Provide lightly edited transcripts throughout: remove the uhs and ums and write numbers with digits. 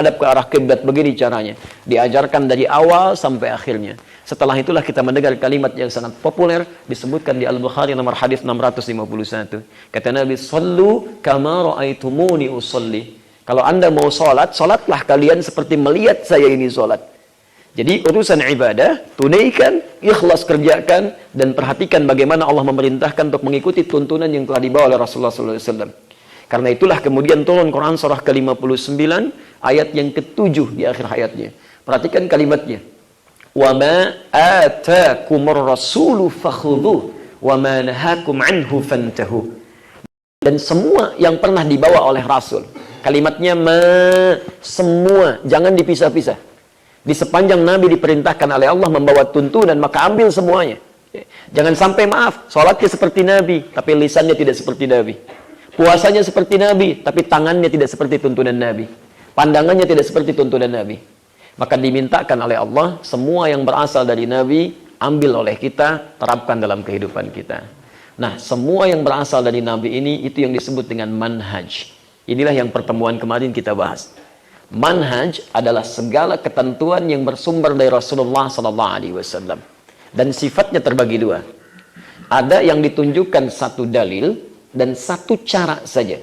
menghadap ke arah kiblat, begini caranya. Diajarkan dari awal sampai akhirnya. Setelah itulah kita mendengar kalimat yang sangat populer disebutkan di Al-Bukhari nomor hadis 651. Kata Nabi, "Shallu kama ra'aitumuni usolli." Kalau Anda mau sholat, sholatlah kalian seperti melihat saya ini sholat. Jadi urusan ibadah, tunaikan, ikhlas kerjakan, dan perhatikan bagaimana Allah memerintahkan untuk mengikuti tuntunan yang telah dibawa oleh Rasulullah SAW. Karena itulah kemudian turun Quran surah ke-59, ayat yang ke-7 di akhir ayatnya. Perhatikan kalimatnya. Wa ma atakumur rasulu fakhudhu wa ma nahakum anhu fantahu. Dan semua yang pernah dibawa oleh Rasul. Kalimatnya semua, jangan dipisah-pisah. Di sepanjang Nabi diperintahkan oleh Allah membawa tuntunan, maka ambil semuanya. Jangan sampai maaf, sholatnya seperti Nabi, tapi lisannya tidak seperti Nabi. Puasanya seperti Nabi, tapi tangannya tidak seperti tuntunan Nabi. Pandangannya tidak seperti tuntunan Nabi. Maka dimintakan oleh Allah, semua yang berasal dari Nabi, ambil oleh kita, terapkan dalam kehidupan kita. Nah, semua yang berasal dari Nabi ini, itu yang disebut dengan manhaj. Inilah yang pertemuan kemarin kita bahas. Manhaj adalah segala ketentuan yang bersumber dari Rasulullah SAW. Dan sifatnya terbagi dua. Ada yang ditunjukkan satu dalil dan satu cara saja.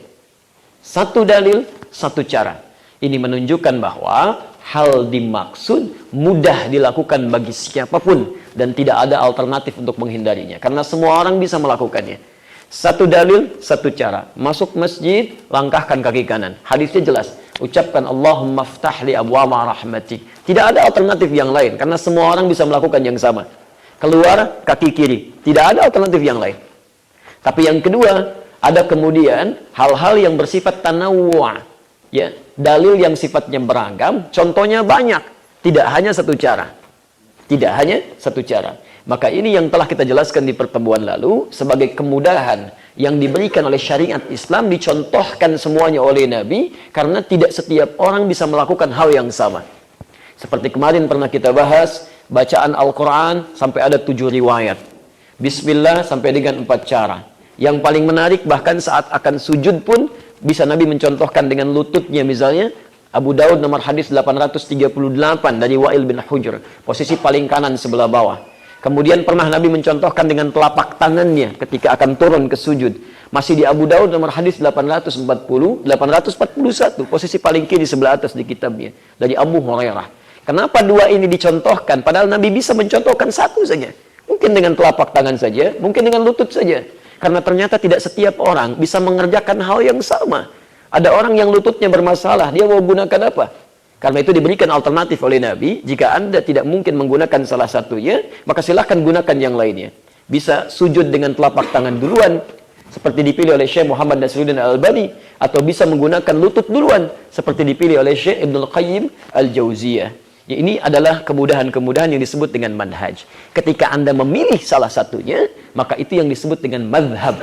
Satu dalil, satu cara. Ini menunjukkan bahwa hal dimaksud mudah dilakukan bagi siapapun dan tidak ada alternatif untuk menghindarinya. Karena semua orang bisa melakukannya. Satu dalil, satu cara. Masuk masjid, langkahkan kaki kanan. Hadisnya jelas. Ucapkan Allahumma ftah li abwaaba rahmatik. Tidak ada alternatif yang lain. Karena semua orang bisa melakukan yang sama. Keluar, kaki kiri. Tidak ada alternatif yang lain. Tapi yang kedua, ada kemudian hal-hal yang bersifat tanawwu'. Ya, dalil yang sifatnya beragam. Contohnya banyak. Tidak hanya satu cara. Tidak hanya satu cara. Maka ini yang telah kita jelaskan di pertemuan lalu sebagai kemudahan yang diberikan oleh syariat Islam, dicontohkan semuanya oleh Nabi karena tidak setiap orang bisa melakukan hal yang sama. Seperti kemarin pernah kita bahas, bacaan Al-Quran sampai ada 7 riwayat. Bismillah sampai dengan 4 cara. Yang paling menarik bahkan saat akan sujud pun bisa Nabi mencontohkan dengan lututnya misalnya. Abu Daud nomor hadis 838 dari Wa'il bin Hujr, posisi paling kanan sebelah bawah. Kemudian pernah Nabi mencontohkan dengan telapak tangannya ketika akan turun ke sujud. Masih di Abu Daud nomor hadis 841, posisi paling kiri sebelah atas di kitabnya, dari Abu Hurairah. Kenapa dua ini dicontohkan? Padahal Nabi bisa mencontohkan satu saja. Mungkin dengan telapak tangan saja, mungkin dengan lutut saja. Karena ternyata tidak setiap orang bisa mengerjakan hal yang sama. Ada orang yang lututnya bermasalah, dia mau gunakan apa? Karena itu diberikan alternatif oleh Nabi, jika Anda tidak mungkin menggunakan salah satunya, maka silahkan gunakan yang lainnya. Bisa sujud dengan telapak tangan duluan, seperti dipilih oleh Syekh Muhammad Nasruddin Al-Albani, atau bisa menggunakan lutut duluan, seperti dipilih oleh Syekh Ibnul Qayyim Al-Jauziyah. Ya, ini adalah kemudahan-kemudahan yang disebut dengan manhaj. Ketika Anda memilih salah satunya, maka itu yang disebut dengan madhab.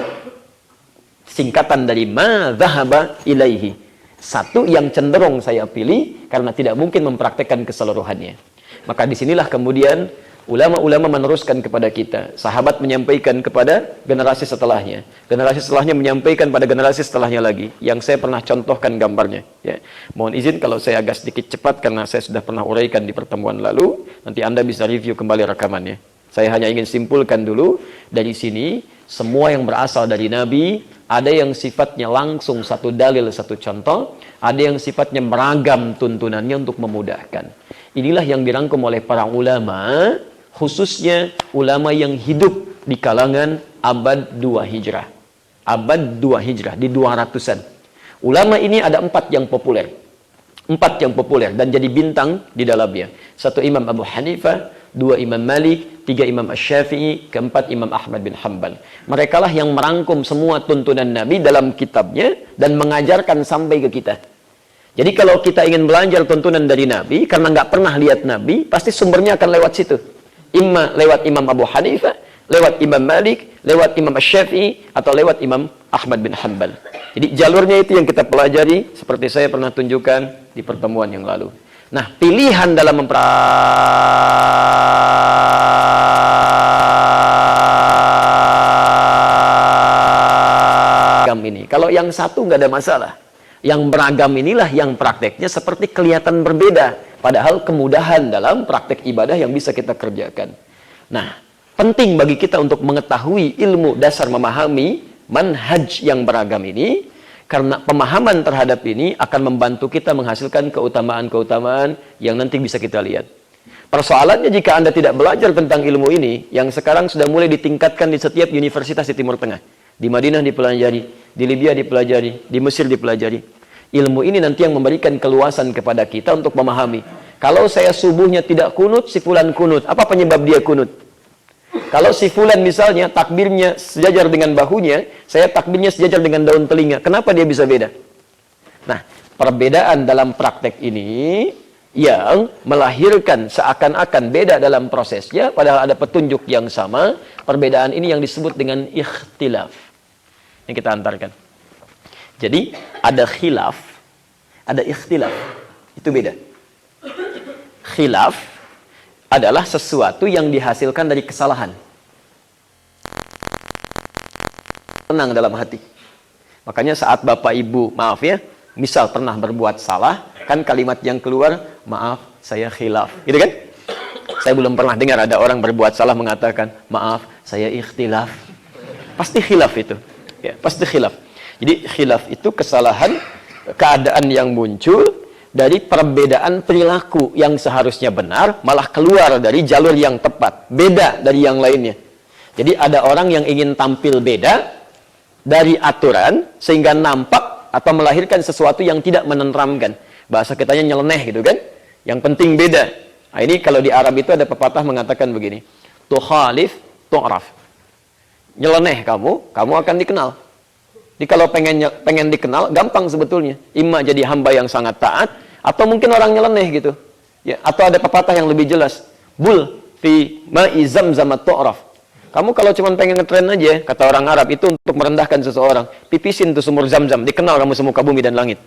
Singkatan dari ma dhahaba ilaihi. Satu yang cenderung saya pilih karena tidak mungkin mempraktekkan keseluruhannya. Maka disinilah kemudian ulama-ulama meneruskan kepada kita. Sahabat menyampaikan kepada generasi setelahnya. Generasi setelahnya menyampaikan pada generasi setelahnya lagi. Yang saya pernah contohkan gambarnya. Ya. Mohon izin kalau saya agak sedikit cepat karena saya sudah pernah uraikan di pertemuan lalu. Nanti Anda bisa review kembali rekamannya. Saya hanya ingin simpulkan dulu dari sini. Semua yang berasal dari Nabi, ada yang sifatnya langsung satu dalil, satu contoh, ada yang sifatnya beragam tuntunannya untuk memudahkan. Inilah yang dirangkum oleh para ulama, khususnya ulama yang hidup di kalangan abad 2 Hijrah. Abad 2 Hijrah, di 200-an. Ulama ini ada 4 yang populer. 4 yang populer dan jadi bintang di dalamnya. 1 Imam Abu Hanifah, 2 Imam Malik, 3 Imam Asy-Syafi'i, 4 Imam Ahmad bin Hanbal. Mereka lah yang merangkum semua tuntunan Nabi dalam kitabnya dan mengajarkan sampai ke kita. Jadi kalau kita ingin belajar tuntunan dari Nabi, karena nggak pernah lihat Nabi, pasti sumbernya akan lewat situ. Imma lewat Imam Abu Hanifah, lewat Imam Malik, lewat Imam Asy-Syafi'i, atau lewat Imam Ahmad bin Hanbal. Jadi jalurnya itu yang kita pelajari, seperti saya pernah tunjukkan di pertemuan yang lalu. Nah, pilihan dalam ini. Kalau yang satu nggak ada masalah. Yang beragam inilah yang prakteknya seperti kelihatan berbeda. Padahal kemudahan dalam praktek ibadah yang bisa kita kerjakan. Nah, penting bagi kita untuk mengetahui ilmu dasar memahami manhaj yang beragam ini. Karena pemahaman terhadap ini akan membantu kita menghasilkan keutamaan-keutamaan yang nanti bisa kita lihat. Persoalannya jika Anda tidak belajar tentang ilmu ini, yang sekarang sudah mulai ditingkatkan di setiap universitas di Timur Tengah. Di Madinah dipelajari, di Libya dipelajari, di Mesir dipelajari. Ilmu ini nanti yang memberikan keluasan kepada kita untuk memahami. Kalau saya subuhnya tidak kunut, si fulan kunut. Apa penyebab dia kunut? Kalau si fulan misalnya takbirnya sejajar dengan bahunya, saya takbirnya sejajar dengan daun telinga. Kenapa dia bisa beda? Nah, perbedaan dalam praktek ini yang melahirkan seakan-akan beda dalam prosesnya, padahal ada petunjuk yang sama. Perbedaan ini yang disebut dengan ikhtilaf. Yang kita antarkan. Jadi, ada khilaf, ada ikhtilaf. Itu beda. Khilaf adalah sesuatu yang dihasilkan dari kesalahan. Tenang dalam hati. Makanya saat Bapak Ibu, maaf ya, misal pernah berbuat salah, kan kalimat yang keluar, maaf, saya khilaf. Gitu kan? Saya belum pernah dengar ada orang berbuat salah mengatakan, maaf, saya ikhtilaf. Pasti khilaf itu. Ya, pasti khilaf. Jadi khilaf itu kesalahan, keadaan yang muncul dari perbedaan perilaku yang seharusnya benar, malah keluar dari jalur yang tepat. Beda dari yang lainnya. Jadi ada orang yang ingin tampil beda dari aturan, sehingga nampak atau melahirkan sesuatu yang tidak menenteramkan. Bahasa kitanya nyeleneh gitu kan. Yang penting beda. Nah, ini kalau di Arab itu ada pepatah mengatakan begini. Tukhalif, tu'raf. Nyeleneh kamu akan dikenal. Jadi kalau pengen dikenal, gampang sebetulnya. Imma jadi hamba yang sangat taat, atau mungkin orang nyeleneh gitu. Ya, atau ada pepatah yang lebih jelas. Bul fi ma'i zamzam tu'raf. Kamu kalau cuma pengen ngetren aja, kata orang Arab, itu untuk merendahkan seseorang. Pipisin tuh sumur zam-zam, dikenal kamu semuka bumi dan langit.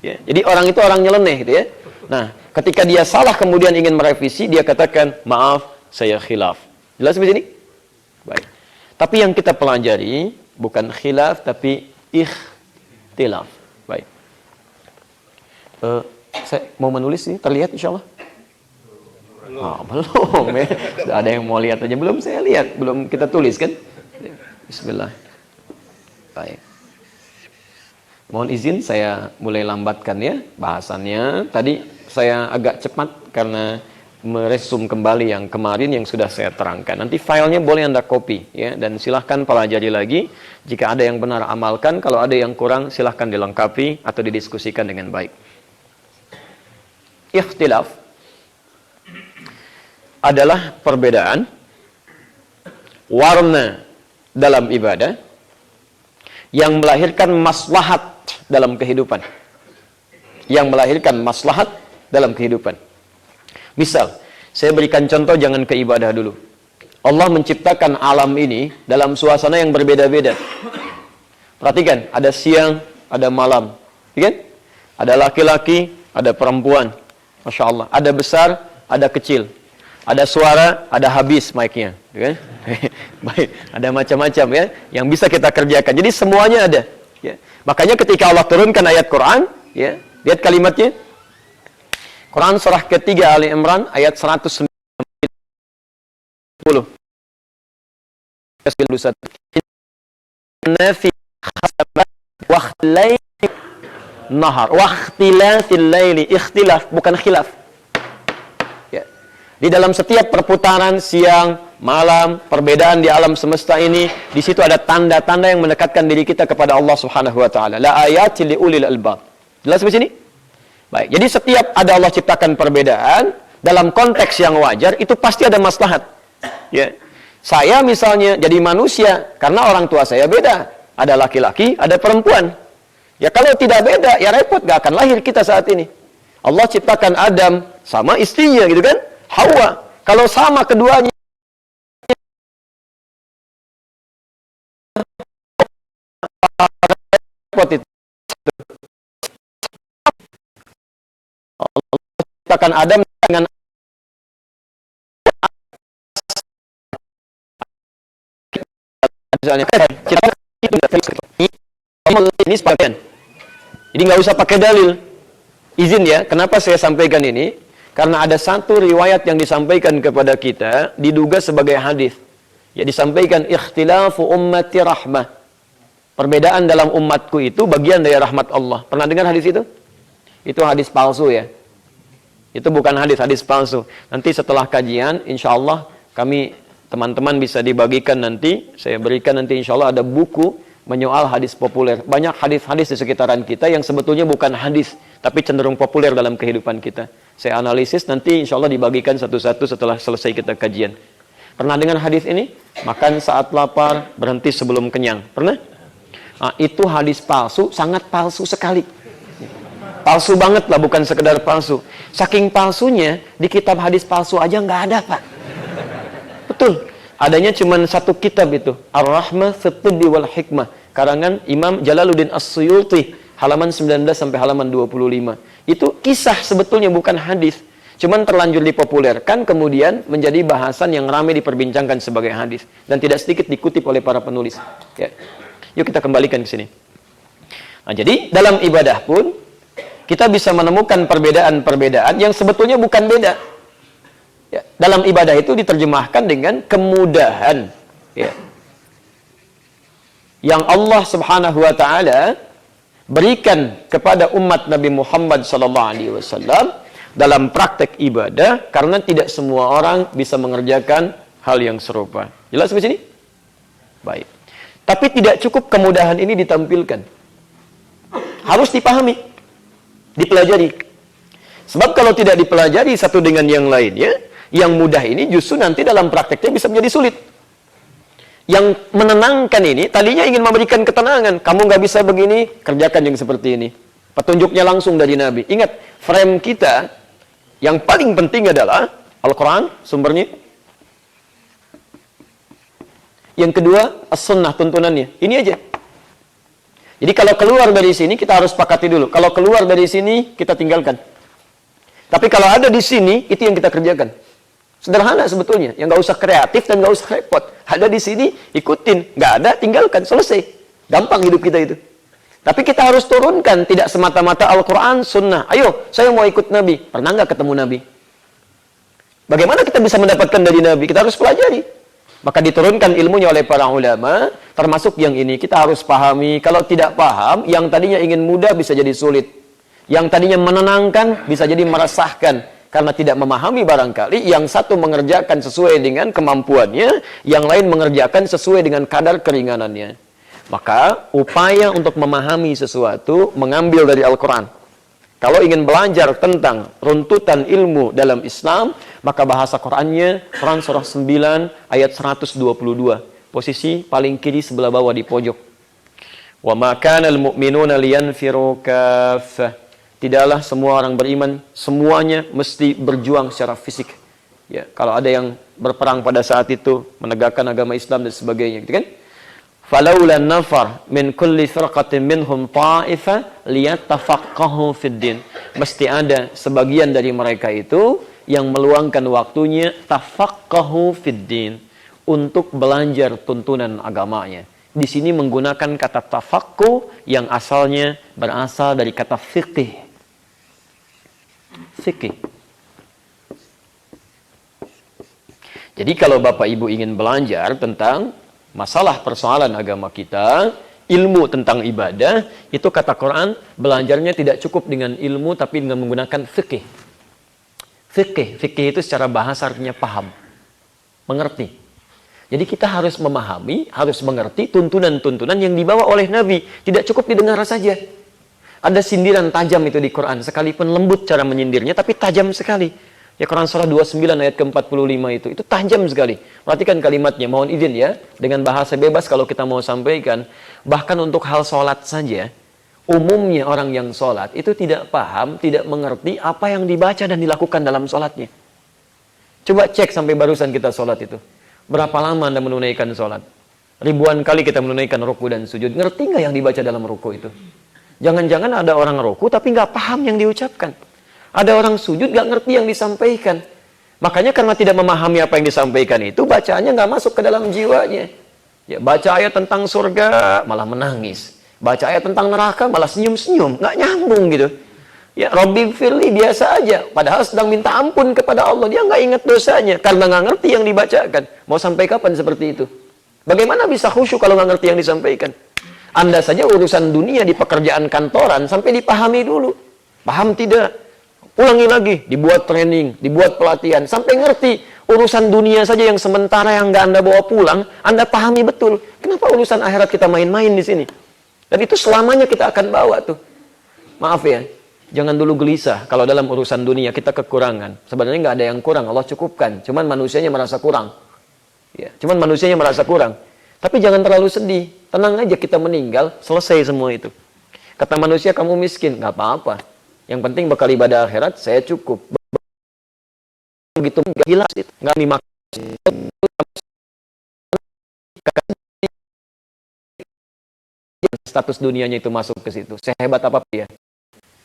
Ya, jadi orang itu orang nyeleneh gitu ya. Nah, ketika dia salah kemudian ingin merevisi, dia katakan, maaf, saya khilaf. Jelas di sini? Baik. Tapi yang kita pelajari bukan khilaf, tapi ikhtilaf. Baik. Saya mau menulis ini, terlihat insya Allah? Belum ya. Ada yang mau lihat aja. Belum saya lihat. Belum kita tulis kan? Bismillah. Baik. Mohon izin saya mulai lambatkan ya bahasannya. Tadi saya agak cepat karena meresum kembali yang kemarin yang sudah saya terangkan. Nanti filenya boleh Anda copy ya, dan silahkan pelajari lagi. Jika ada yang benar amalkan, kalau ada yang kurang silahkan dilengkapi atau didiskusikan dengan baik. Ikhtilaf adalah perbedaan warna dalam ibadah yang melahirkan maslahat dalam kehidupan. Yang melahirkan maslahat dalam kehidupan. Misal, saya berikan contoh, jangan ke ibadah dulu. Allah menciptakan alam ini dalam suasana yang berbeda-beda. Perhatikan, ada siang, ada malam. Kan? Ada laki-laki, ada perempuan. Masya Allah. Ada besar, ada kecil. Ada suara, ada habis mic-nya. Kan? Baik, ada macam-macam ya yang bisa kita kerjakan. Jadi semuanya ada. Ya. Makanya ketika Allah turunkan ayat Quran, ya, lihat kalimatnya. Quran surah ketiga Ali Imran ayat 190. Inna fi khasabat wa ikhtilafil nahar wa ikhtilafil laili, ikhtilaf bukan khilaf. Ya. Di dalam setiap perputaran siang, malam, perbedaan di alam semesta ini, di situ ada tanda-tanda yang mendekatkan diri kita kepada Allah Subhanahu wa taala. La ayatil liulil albab. Jelas di sini? Baik, jadi setiap ada Allah ciptakan perbedaan dalam konteks yang wajar, itu pasti ada maslahat. Ya. Saya misalnya jadi manusia karena orang tua saya beda, ada laki-laki, ada perempuan. Ya kalau tidak beda, ya repot, gak akan lahir kita saat ini. Allah ciptakan Adam sama istrinya gitu kan, Hawa. Kalau sama keduanya repot itu. Allah ciptakan Adam dengan misalnya ini sebagian. Jadi nggak usah pakai dalil. Izin ya, kenapa saya sampaikan ini? Karena ada satu riwayat yang disampaikan kepada kita, diduga sebagai hadis. Ya, disampaikan ikhtilafu ummati rahmah. Perbedaan dalam umatku itu bagian dari rahmat Allah. Pernah dengar hadis itu? Itu hadis palsu ya. Itu bukan hadis palsu. Nanti setelah kajian, insya Allah kami teman-teman bisa dibagikan nanti. Saya berikan nanti insya Allah ada buku menyoal hadis populer. Banyak hadis-hadis di sekitaran kita yang sebetulnya bukan hadis, tapi cenderung populer dalam kehidupan kita. Saya analisis nanti insya Allah dibagikan satu-satu setelah selesai kita kajian. Pernah dengar hadis ini? Makan saat lapar, berhenti sebelum kenyang. Pernah? Nah, itu hadis palsu, sangat palsu sekali. Palsu banget lah, bukan sekedar palsu. Saking palsunya, di kitab hadis palsu aja nggak ada, Pak. Betul. Adanya cuma satu kitab itu, Ar-Rahmah fi Tibbi wal Hikmah, karangan Imam Jalaluddin As-Suyuti, halaman 19 sampai halaman 25. Itu kisah sebetulnya, bukan hadis. Cuman terlanjur dipopulerkan, kemudian menjadi bahasan yang ramai diperbincangkan sebagai hadis. Dan tidak sedikit dikutip oleh para penulis. Ya. Yuk kita kembalikan ke sini. Nah, jadi dalam ibadah pun, kita bisa menemukan perbedaan-perbedaan yang sebetulnya bukan beda. Ya, dalam ibadah itu diterjemahkan dengan kemudahan. Ya. Yang Allah Subhanahu wa Ta'ala berikan kepada umat Nabi Muhammad SAW dalam praktek ibadah, karena tidak semua orang bisa mengerjakan hal yang serupa. Jelas sampai sini? Baik. Tapi tidak cukup kemudahan ini ditampilkan. Harus dipahami, dipelajari. Sebab kalau tidak dipelajari satu dengan yang lainnya, yang mudah ini justru nanti dalam prakteknya bisa menjadi sulit. Yang menenangkan ini tadinya ingin memberikan ketenangan. Kamu nggak bisa begini, kerjakan yang seperti ini. Petunjuknya langsung dari Nabi. Ingat, frame kita yang paling penting adalah Al-Quran, sumbernya. Yang kedua, As-Sunnah, tuntunannya. Ini aja. Jadi kalau keluar dari sini, kita harus sepakati dulu. Kalau keluar dari sini, kita tinggalkan. Tapi kalau ada di sini, itu yang kita kerjakan. Sederhana sebetulnya, yang nggak usah kreatif dan nggak usah repot. Ada di sini, ikutin. Nggak ada, tinggalkan, selesai. Gampang hidup kita itu. Tapi kita harus turunkan, tidak semata-mata Al-Quran, Sunnah. Ayo, saya mau ikut Nabi. Pernah nggak ketemu Nabi? Bagaimana kita bisa mendapatkan dari Nabi? Kita harus pelajari. Maka diturunkan ilmunya oleh para ulama, termasuk yang ini. Kita harus pahami. Kalau tidak paham, yang tadinya ingin mudah bisa jadi sulit. Yang tadinya menenangkan, bisa jadi meresahkan. Karena tidak memahami barangkali, yang satu mengerjakan sesuai dengan kemampuannya, yang lain mengerjakan sesuai dengan kadar keringanannya. Maka upaya untuk memahami sesuatu, mengambil dari Al-Quran. Kalau ingin belajar tentang runtutan ilmu dalam Islam, maka bahasa Qurannya, Quran surah 9 ayat 122. Posisi paling kiri sebelah bawah di pojok. Wa ma kana al-mu'minuna liyanfiru kaffah. Tidaklah semua orang beriman, semuanya mesti berjuang secara fisik. Ya, kalau ada yang berperang pada saat itu, menegakkan agama Islam dan sebagainya, gitu kan? Falaula nafar min kulli firqatin minhum ta'ifa liyatafaqahu fid din. Mesti ada sebagian dari mereka itu yang meluangkan waktunya tafaqahu fid din, untuk belajar tuntunan agamanya. Di sini menggunakan kata tafaqquh yang asalnya berasal dari kata fiqih. Fikih. Jadi kalau Bapak Ibu ingin belajar tentang masalah persoalan agama kita, ilmu tentang ibadah, itu kata Quran, belajarnya tidak cukup dengan ilmu, tapi dengan menggunakan fikih. Fikih itu secara bahasa artinya paham, mengerti. Jadi kita harus memahami, harus mengerti tuntunan-tuntunan yang dibawa oleh Nabi. Tidak cukup didengar saja. Ada sindiran tajam itu di Quran, sekalipun lembut cara menyindirnya, tapi tajam sekali. Ya, Quran surah 29 ayat ke-45 itu tajam sekali. Perhatikan kalimatnya, mohon izin ya, dengan bahasa bebas kalau kita mau sampaikan. Bahkan untuk hal sholat saja, umumnya orang yang sholat itu tidak paham, tidak mengerti apa yang dibaca dan dilakukan dalam sholatnya. Coba cek sampai barusan kita sholat itu. Berapa lama Anda menunaikan sholat? Ribuan kali kita menunaikan ruku dan sujud. Ngerti nggak yang dibaca dalam ruku itu? Jangan-jangan ada orang ruku tapi nggak paham yang diucapkan. Ada orang sujud nggak ngerti yang disampaikan. Makanya karena tidak memahami apa yang disampaikan itu, bacaannya nggak masuk ke dalam jiwanya. Ya, baca ayat tentang surga malah menangis. Baca ayat tentang neraka malah senyum-senyum, nggak nyambung gitu. Ya, Robbi firli biasa aja, padahal sedang minta ampun kepada Allah. Dia nggak ingat dosanya karena nggak ngerti yang dibacakan. Mau sampai kapan seperti itu? Bagaimana bisa khusyuk kalau nggak ngerti yang disampaikan? Anda saja urusan dunia di pekerjaan kantoran sampai dipahami dulu. Paham tidak? Ulangi lagi, dibuat training, dibuat pelatihan, sampai ngerti. Urusan dunia saja yang sementara yang nggak Anda bawa pulang, Anda pahami betul. Kenapa urusan akhirat kita main-main di sini? Dan itu selamanya kita akan bawa tuh. Maaf ya, jangan dulu gelisah kalau dalam urusan dunia kita kekurangan. Sebenarnya nggak ada yang kurang, Allah cukupkan. Cuman manusianya merasa kurang. Ya, cuman manusianya merasa kurang. Tapi jangan terlalu sedih. Tenang aja, kita meninggal, selesai semua itu. Kata manusia, kamu miskin, nggak apa-apa. Yang penting bekal ibadah akhirat, saya cukup. Begitu nggak gila sih, nggak dimakan. Status dunianya itu masuk ke situ. Sehebat apa dia?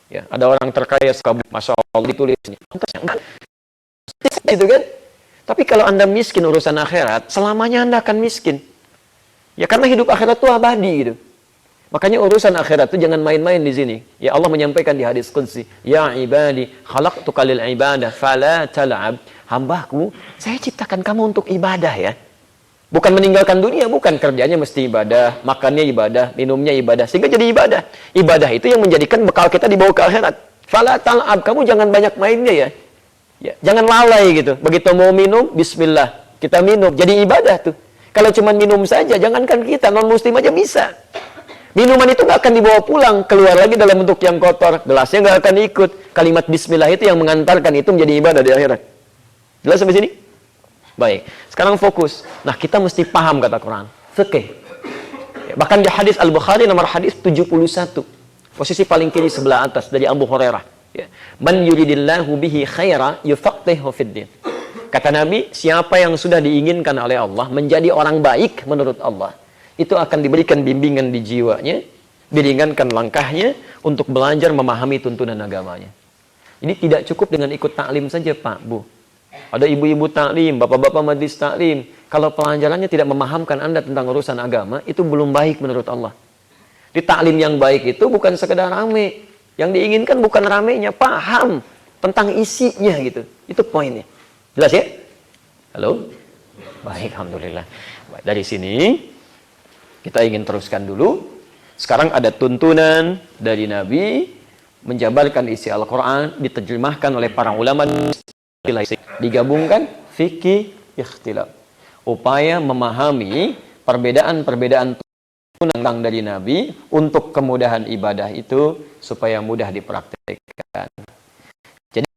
Ya, ada orang terkaya sekali, masya Allah ditulis ini. Gitu kan? Tapi kalau Anda miskin urusan akhirat, selamanya Anda akan miskin. Ya karena hidup akhirat itu abadi gitu. Makanya urusan akhirat itu jangan main-main di sini. Ya Allah menyampaikan di hadis qudsi, "Ya ibadi, khalaqtuka lil ibadah, fala tal'ab." Hambaku, saya ciptakan kamu untuk ibadah ya. Bukan meninggalkan dunia, bukan kerjanya mesti ibadah, makannya ibadah, minumnya ibadah, sehingga jadi ibadah. Ibadah itu yang menjadikan bekal kita dibawa ke akhirat. Fala tal'ab, kamu jangan banyak mainnya ya. Ya, jangan lalai gitu. Begitu mau minum, bismillah, kita minum, jadi ibadah tuh. Kalau cuma minum saja, jangankan kita, non-muslim aja bisa. Minuman itu nggak akan dibawa pulang, keluar lagi dalam bentuk yang kotor, gelasnya nggak akan ikut. Kalimat bismillah itu yang mengantarkan itu menjadi ibadah di akhirat. Jelas sampai sini? Baik, sekarang fokus. Nah, kita mesti paham kata Quran. Fikih. Bahkan di hadis Al-Bukhari nomor hadis 71. Posisi paling kiri sebelah atas dari Abu Hurairah. Man yuridillahu bihi khaira yufaqihu fiddin. Kata Nabi, siapa yang sudah diinginkan oleh Allah menjadi orang baik menurut Allah, itu akan diberikan bimbingan di jiwanya, diringankan langkahnya untuk belajar memahami tuntunan agamanya. Jadi tidak cukup dengan ikut taklim saja, Pak, Bu. Ada ibu-ibu taklim, bapak-bapak majlis taklim. Kalau pelajarannya tidak memahamkan Anda tentang urusan agama, itu belum baik menurut Allah. Di taklim yang baik itu bukan sekedar rame. Yang diinginkan bukan ramenya, paham tentang isinya gitu. Itu poinnya. Jelas ya? Halo? Baik, alhamdulillah. Baik, dari sini kita ingin teruskan dulu. Sekarang ada tuntunan dari Nabi menjabarkan isi Al-Quran, diterjemahkan oleh para ulama, digabungkan fikih ikhtilaf. Upaya memahami perbedaan-perbedaan tuntunan dari Nabi untuk kemudahan ibadah itu supaya mudah dipraktikkan. Jadi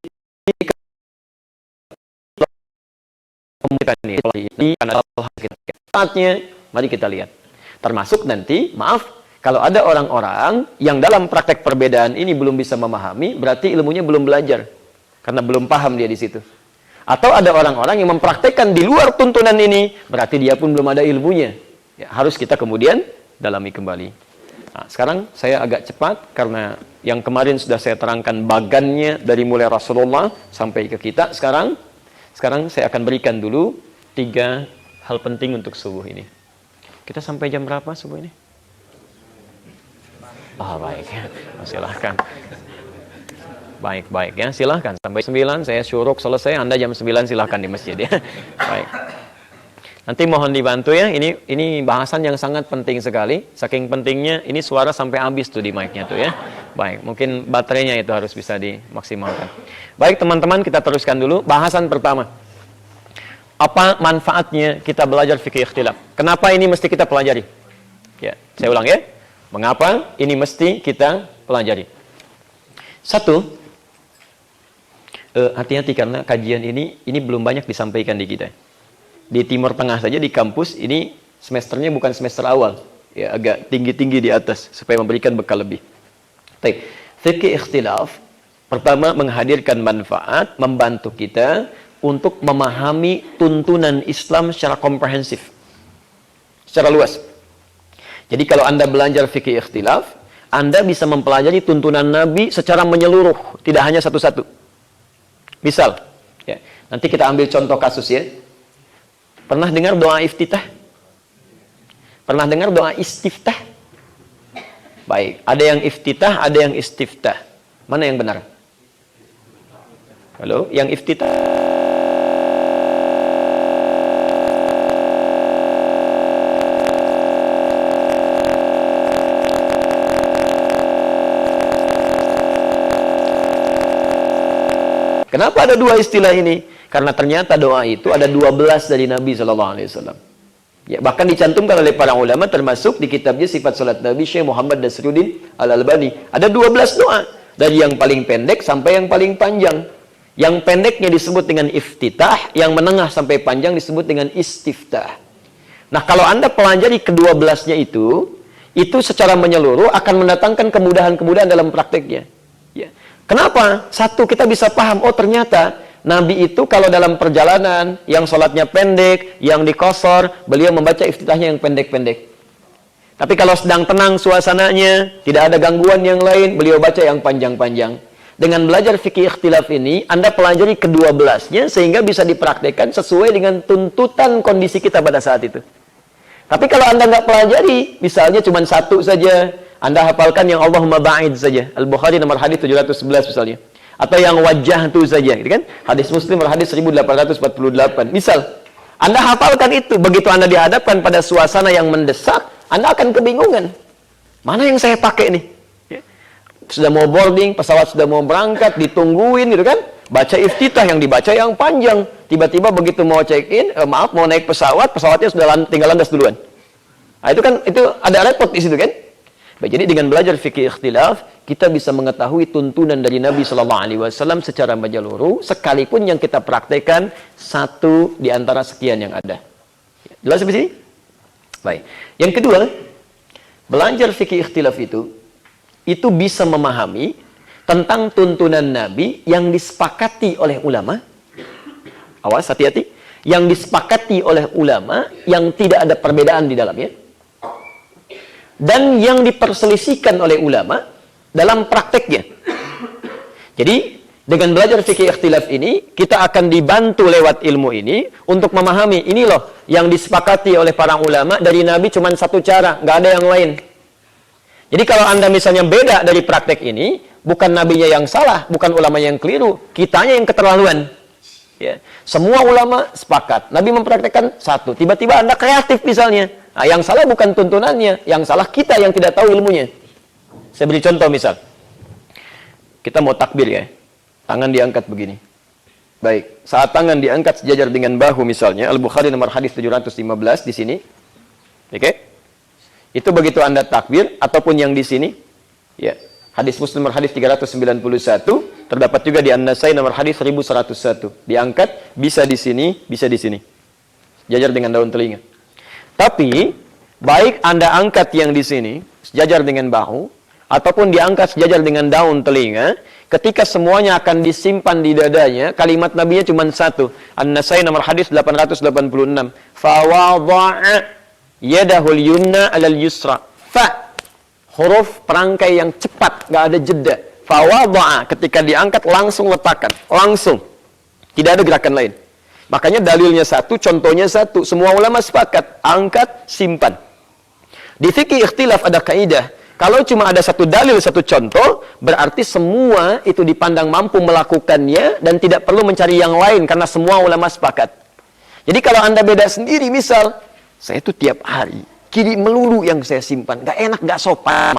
ini saatnya, mari kita lihat. Termasuk nanti, maaf, kalau ada orang-orang yang dalam praktek perbedaan ini belum bisa memahami, berarti ilmunya belum belajar. Karena belum paham dia di situ. Atau ada orang-orang yang mempraktekkan di luar tuntunan ini, berarti dia pun belum ada ilmunya. Ya, harus kita kemudian dalami kembali. Nah, sekarang saya agak cepat, karena yang kemarin sudah saya terangkan bagannya dari mulai Rasulullah sampai ke kita. Sekarang saya akan berikan dulu 3 hal penting untuk subuh ini. Kita sampai jam berapa subuh ini? Baik ya. Silahkan. Baik ya, silahkan. Sampai 9, saya syuruk selesai, Anda jam 9 silahkan di masjid ya. Baik. Nanti mohon dibantu ya, ini bahasan yang sangat penting sekali. Saking pentingnya, ini suara sampai habis tuh di mic-nya tuh ya. Baik, mungkin baterainya itu harus bisa dimaksimalkan. Baik teman-teman, kita teruskan dulu. Bahasan pertama. Apa manfaatnya kita belajar fikih ikhtilaf? Kenapa ini mesti kita pelajari? Ya, saya ulang ya. Mengapa ini mesti kita pelajari? 1, hati-hati karena kajian ini belum banyak disampaikan di kita. Di Timur Tengah saja di kampus ini semesternya bukan semester awal, ya agak tinggi-tinggi di atas supaya memberikan bekal lebih. Baik, fikih ikhtilaf pertama menghadirkan manfaat, membantu kita untuk memahami tuntunan Islam secara komprehensif, secara luas. Jadi kalau Anda belajar fikih ikhtilaf, Anda bisa mempelajari tuntunan Nabi secara menyeluruh, tidak hanya satu-satu. Misal, ya, nanti kita ambil contoh kasus ya. Pernah dengar doa iftitah? Pernah dengar doa istiftah? Baik, ada yang iftitah, ada yang istiftah. Mana yang benar? Halo, yang iftitah. Kenapa ada dua istilah ini? Karena ternyata doa itu ada 12 dari Nabi SAW. Ya, bahkan dicantumkan oleh para ulama, termasuk di kitabnya Sifat Salat Nabi Syekh Muhammad Nasruddin Al-Albani. Ada 12 doa. Dari yang paling pendek sampai yang paling panjang. Yang pendeknya disebut dengan iftitah, yang menengah sampai panjang disebut dengan istiftah. Nah, kalau Anda pelajari ke-12-nya itu secara menyeluruh akan mendatangkan kemudahan-kemudahan dalam prakteknya. Ya. Kenapa? Satu, kita bisa paham, oh ternyata Nabi itu kalau dalam perjalanan, yang sholatnya pendek, yang dikosor, beliau membaca iftitahnya yang pendek-pendek. Tapi kalau sedang tenang suasananya, tidak ada gangguan yang lain, beliau baca yang panjang-panjang. Dengan belajar fikih ikhtilaf ini, Anda pelajari ke-12-nya, sehingga bisa dipraktekkan sesuai dengan tuntutan kondisi kita pada saat itu. Tapi kalau Anda nggak pelajari, misalnya cuma satu saja, Anda hafalkan yang Allahumma ba'id saja. Al-Bukhari nomor hadis 711 misalnya. Atau yang wajah itu saja, gitu kan? Hadis Muslim nomor hadis 1848. Misal, Anda hafalkan itu, begitu Anda dihadapkan pada suasana yang mendesak, Anda akan kebingungan. Mana yang saya pakai nih? Ya. Sudah mau boarding, pesawat sudah mau berangkat, ditungguin gitu kan? Baca iftitah yang dibaca yang panjang. Tiba-tiba begitu mau check-in, mau naik pesawat, pesawatnya sudah tinggal landas duluan. Nah, itu ada repot di situ kan? Baik, jadi dengan belajar fikih ikhtilaf, kita bisa mengetahui tuntunan dari Nabi SAW secara menyeluruh, sekalipun yang kita praktekkan satu di antara sekian yang ada. Jelas sampai sini? Baik. Yang kedua, belajar fikih ikhtilaf itu bisa memahami tentang tuntunan Nabi yang disepakati oleh ulama. Awas, hati-hati. Yang disepakati oleh ulama yang tidak ada perbedaan di dalamnya. Dan yang diperselisihkan oleh ulama dalam prakteknya. Jadi, dengan belajar fikih ikhtilaf ini, kita akan dibantu lewat ilmu ini untuk memahami, ini loh yang disepakati oleh para ulama dari Nabi cuma satu cara, nggak ada yang lain. Jadi kalau Anda misalnya beda dari praktek ini, bukan nabinya yang salah, bukan ulama yang keliru, kitanya yang keterlaluan. Ya. Semua ulama sepakat, Nabi mempraktekkan satu, tiba-tiba Anda kreatif misalnya. Nah, yang salah bukan tuntunannya, yang salah kita yang tidak tahu ilmunya. Saya beri contoh misal. Kita mau takbir ya. Tangan diangkat begini. Baik, saat tangan diangkat sejajar dengan bahu misalnya, Al-Bukhari nomor hadis 715 di sini. Oke? Itu begitu Anda takbir ataupun yang di sini. Ya. Hadis Muslim nomor hadis 391, terdapat juga di An-Nasai nomor hadis 1101. Diangkat bisa di sini, bisa di sini. Sejajar dengan daun telinga. Tapi, baik Anda angkat yang di sini, sejajar dengan bahu, ataupun diangkat sejajar dengan daun telinga, ketika semuanya akan disimpan di dadanya, kalimat Nabinya cuma satu. An-Nasai nomor hadis 886. Fawadha'a yadahul yumna alal yusra. Fa. Huruf perangkai yang cepat, nggak ada jeda. Fawadha'a, ketika diangkat langsung letakkan. Langsung. Tidak ada gerakan lain. Makanya dalilnya satu, contohnya satu. Semua ulama sepakat. Angkat, simpan. Di fikih ikhtilaf ada kaidah. Kalau cuma ada satu dalil, satu contoh, berarti semua itu dipandang mampu melakukannya dan tidak perlu mencari yang lain karena semua ulama sepakat. Jadi kalau Anda beda sendiri, misal, saya itu tiap hari, kiri melulu yang saya simpan. Gak enak, gak sopan.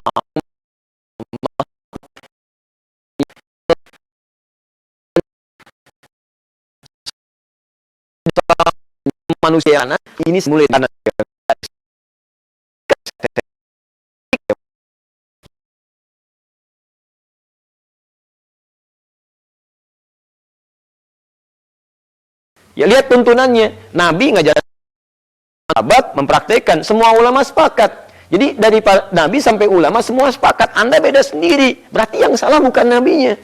Manusia anak, ini mulai tanah. Ya lihat tuntunannya. Nabi ngajarin sahabat mempraktekkan. Semua ulama sepakat. Jadi dari Nabi sampai ulama semua sepakat. Anda beda sendiri. Berarti yang salah bukan nabinya.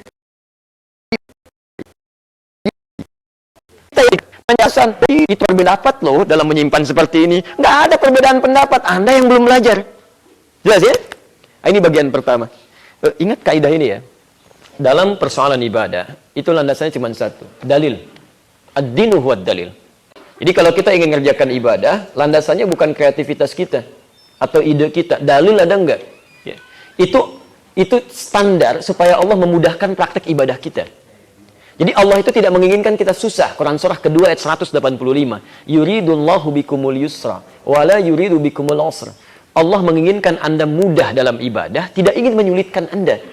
Penjelasan itu pendapat loh dalam menyimpan seperti ini. Nggak ada perbedaan pendapat. Anda yang belum belajar. Jelas ya? Ini bagian pertama. Ingat kaidah ini ya. Dalam persoalan ibadah, itu landasannya cuma satu. Dalil. Ad-dinu huwad dalil. Jadi kalau kita ingin mengerjakan ibadah, landasannya bukan kreativitas kita atau ide kita. Dalil ada enggak? Ya. Itu standar supaya Allah memudahkan praktek ibadah kita. Jadi Allah itu tidak menginginkan kita susah. Quran surah kedua ayat 185. Yuridullahu bikumul yusra wala yuridu bikumul usra. Allah menginginkan Anda mudah dalam ibadah, tidak ingin menyulitkan Anda.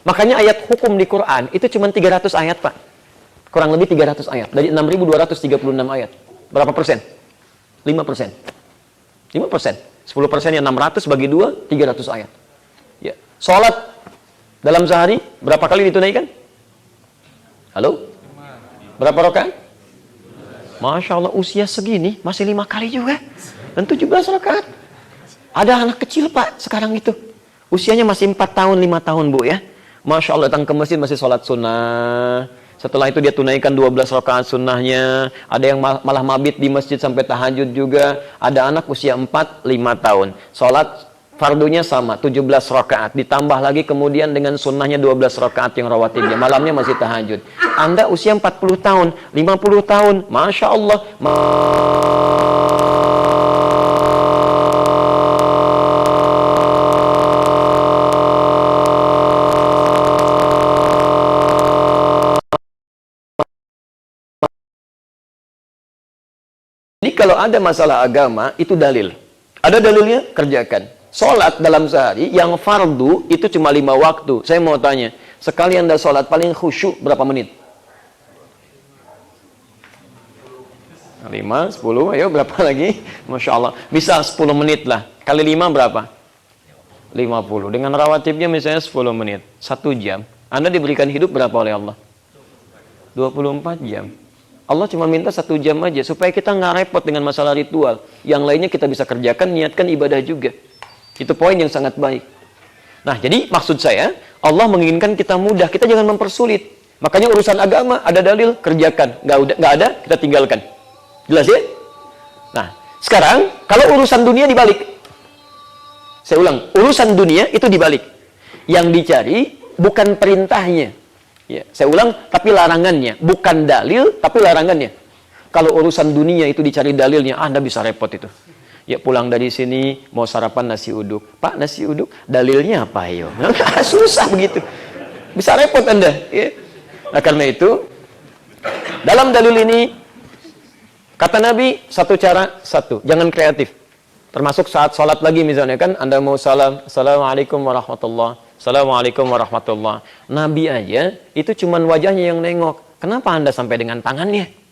Makanya ayat hukum di Quran itu cuma 300 ayat, Pak. Kurang lebih 300 ayat dari 6.236 ayat. Berapa persen? 5%. 5%. 10% yang 600 bagi 2, 300 ayat. Ya. Salat dalam sehari berapa kali ditunaikan? Halo? Berapa rakaat? Masya Allah, usia segini masih 5 kali juga. Dan 17 rakaat. Ada anak kecil, Pak, sekarang itu. Usianya masih 4 tahun, 5 tahun, Bu, ya. Masya Allah, datang ke masjid masih sholat sunnah. Setelah itu dia tunaikan 12 rakaat sunnahnya. Ada yang malah mabit di masjid sampai tahajud juga. Ada anak usia 4, 5 tahun. Sholat fardunya sama, 17 rakaat. Ditambah lagi kemudian dengan sunnahnya 12 rakaat yang rawatibnya. Malamnya masih tahajud. Anda usia 40 tahun, 50 tahun. Masya Allah. Jadi kalau ada masalah agama, itu dalil. Ada dalilnya, kerjakan. Sholat dalam sehari yang fardu itu cuma 5 waktu. Saya mau tanya, sekali Anda sholat paling khusyuk berapa menit? 5, 10, ayo berapa lagi? Masya Allah. Bisa 10 menit lah. Kali 5 berapa? 50. Dengan rawatibnya misalnya 10 menit. 1 jam. Anda diberikan hidup berapa oleh Allah? 24 jam. Allah cuma minta 1 jam aja. Supaya kita nggak repot dengan masalah ritual. Yang lainnya kita bisa kerjakan, niatkan ibadah juga. Itu poin yang sangat baik. Nah, jadi maksud saya, Allah menginginkan kita mudah, kita jangan mempersulit. Makanya urusan agama, ada dalil, kerjakan. Nggak ada, kita tinggalkan. Jelas ya? Nah, sekarang, kalau urusan dunia dibalik. Saya ulang, urusan dunia itu dibalik. Yang dicari, bukan perintahnya. Ya, saya ulang, tapi larangannya. Bukan dalil, tapi larangannya. Kalau urusan dunia itu dicari dalilnya, Anda bisa repot itu. Ya pulang dari sini mau sarapan nasi uduk. Pak, nasi uduk dalilnya apa ayo? Susah begitu. Bisa repot Anda, ya. Nah, karena itu dalam dalil ini kata Nabi satu cara, satu, jangan kreatif. Termasuk saat sholat lagi misalnya kan Anda mau salam, Assalamualaikum warahmatullahi. Assalamualaikum warahmatullahi. Nabi aja itu cuman wajahnya yang nengok. Kenapa Anda sampai dengan tangannya?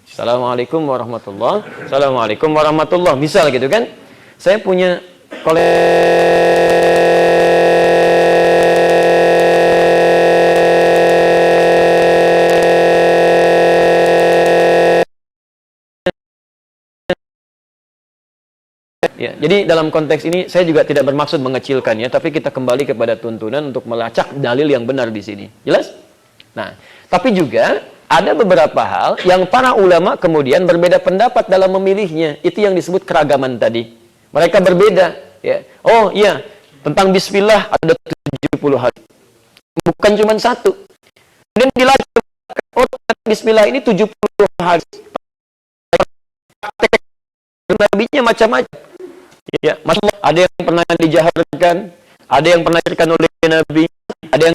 Assalamualaikum warahmatullahi. Assalamualaikum warahmatullahi. Misal gitu kan. Saya punya ya, jadi dalam konteks ini saya juga tidak bermaksud mengecilkannya, tapi kita kembali kepada tuntunan untuk melacak dalil yang benar di sini. Jelas? Nah, tapi juga ada beberapa hal yang para ulama kemudian berbeda pendapat dalam memilihnya. Itu yang disebut keragaman tadi. Mereka berbeda. Ya. Oh iya, tentang bismillah ada 70 hadis. Bukan cuma satu. Kemudian dilacak, oh bismillah ini 70 hadis. Nabinya macam-macam. Ya, Masya Allah, ada yang pernah dijaharkan, ada yang pernah dijaharkan oleh Nabi, ada yang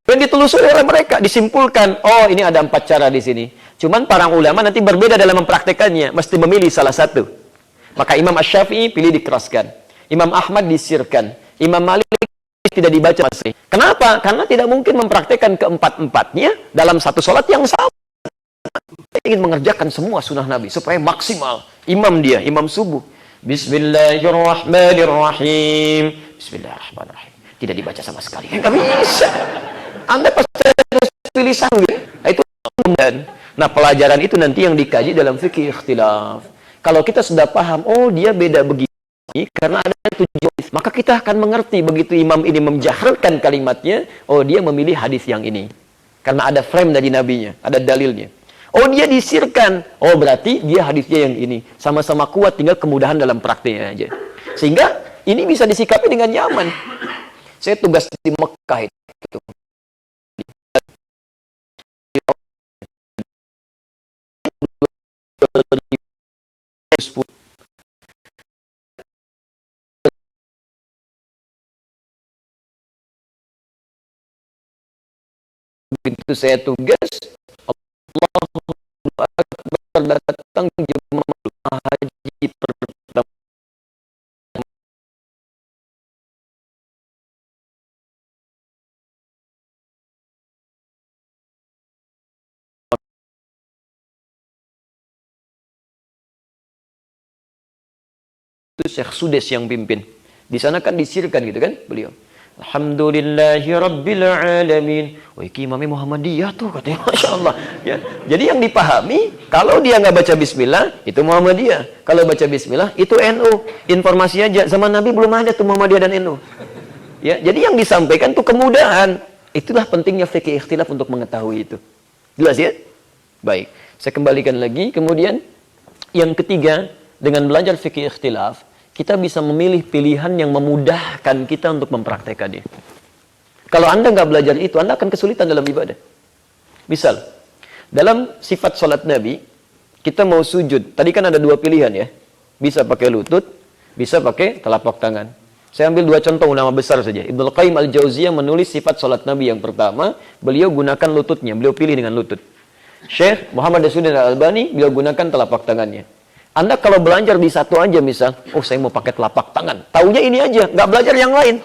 dan ditelusuri oleh mereka, disimpulkan, oh ini ada 4 cara di sini. Cuman para ulama nanti berbeda dalam mempraktekannya, mesti memilih salah satu. Maka Imam Asy-Syafi'i pilih dikeraskan, Imam Ahmad disirkan, Imam Malik tidak dibaca masih. Kenapa? Karena tidak mungkin mempraktekkan keempat-empatnya dalam satu sholat yang sama. Dia ingin mengerjakan semua sunnah Nabi supaya maksimal. Imam dia, imam subuh. Bismillahirrahmanirrahim. Bismillahirrahmanirrahim. Tidak dibaca sama sekali. Nggak bisa. Anda pasti harus pilih sanggup. Itu dan nah pelajaran itu nanti yang dikaji dalam fikih ikhtilaf. Kalau kita sudah paham, oh dia beda begini karena ada tujuan, maka kita akan mengerti begitu imam ini menjaharkan kalimatnya, oh dia memilih hadis yang ini. Karena ada frame dari nabinya, ada dalilnya. Oh dia disirkan, oh berarti dia hadisnya yang ini. Sama-sama kuat, tinggal kemudahan dalam praktiknya aja. Sehingga ini bisa disikapi dengan nyaman. Saya tugas di Mekah itu begitu saya tugas, Allahu Akbar, datang jemaah haji pertama itu Syekh Sudes yang pimpin. Di sana kan disirkan gitu kan beliau. Alhamdulillahi Rabbil Alamin. Oh, iki imamnya Muhammadiyah tuh katanya. Masya Allah. Ya. Jadi yang dipahami, kalau dia nggak baca Bismillah, itu Muhammadiyah. Kalau baca Bismillah, itu NU. Informasi aja, zaman Nabi belum ada tuh Muhammadiyah dan NU. Ya, jadi yang disampaikan tuh kemudahan. Itulah pentingnya fikih ikhtilaf untuk mengetahui itu. Jelas ya? Baik. Saya kembalikan lagi. Kemudian, yang ketiga, dengan belajar fikih ikhtilaf, kita bisa memilih pilihan yang memudahkan kita untuk mempraktekannya. Kalau Anda nggak belajar itu, Anda akan kesulitan dalam ibadah. Misal, dalam sifat sholat Nabi, kita mau sujud. Tadi kan ada dua pilihan ya. Bisa pakai lutut, bisa pakai telapak tangan. Saya ambil dua contoh ulama besar saja. Ibnu Qayyim al-Jauziyah menulis sifat sholat Nabi yang pertama, beliau gunakan lututnya, beliau pilih dengan lutut. Syekh Muhammad Nasiruddin Al-Albani, beliau gunakan telapak tangannya. Anda kalau belajar di satu aja misal, oh saya mau pakai telapak tangan, taunya ini aja, nggak belajar yang lain.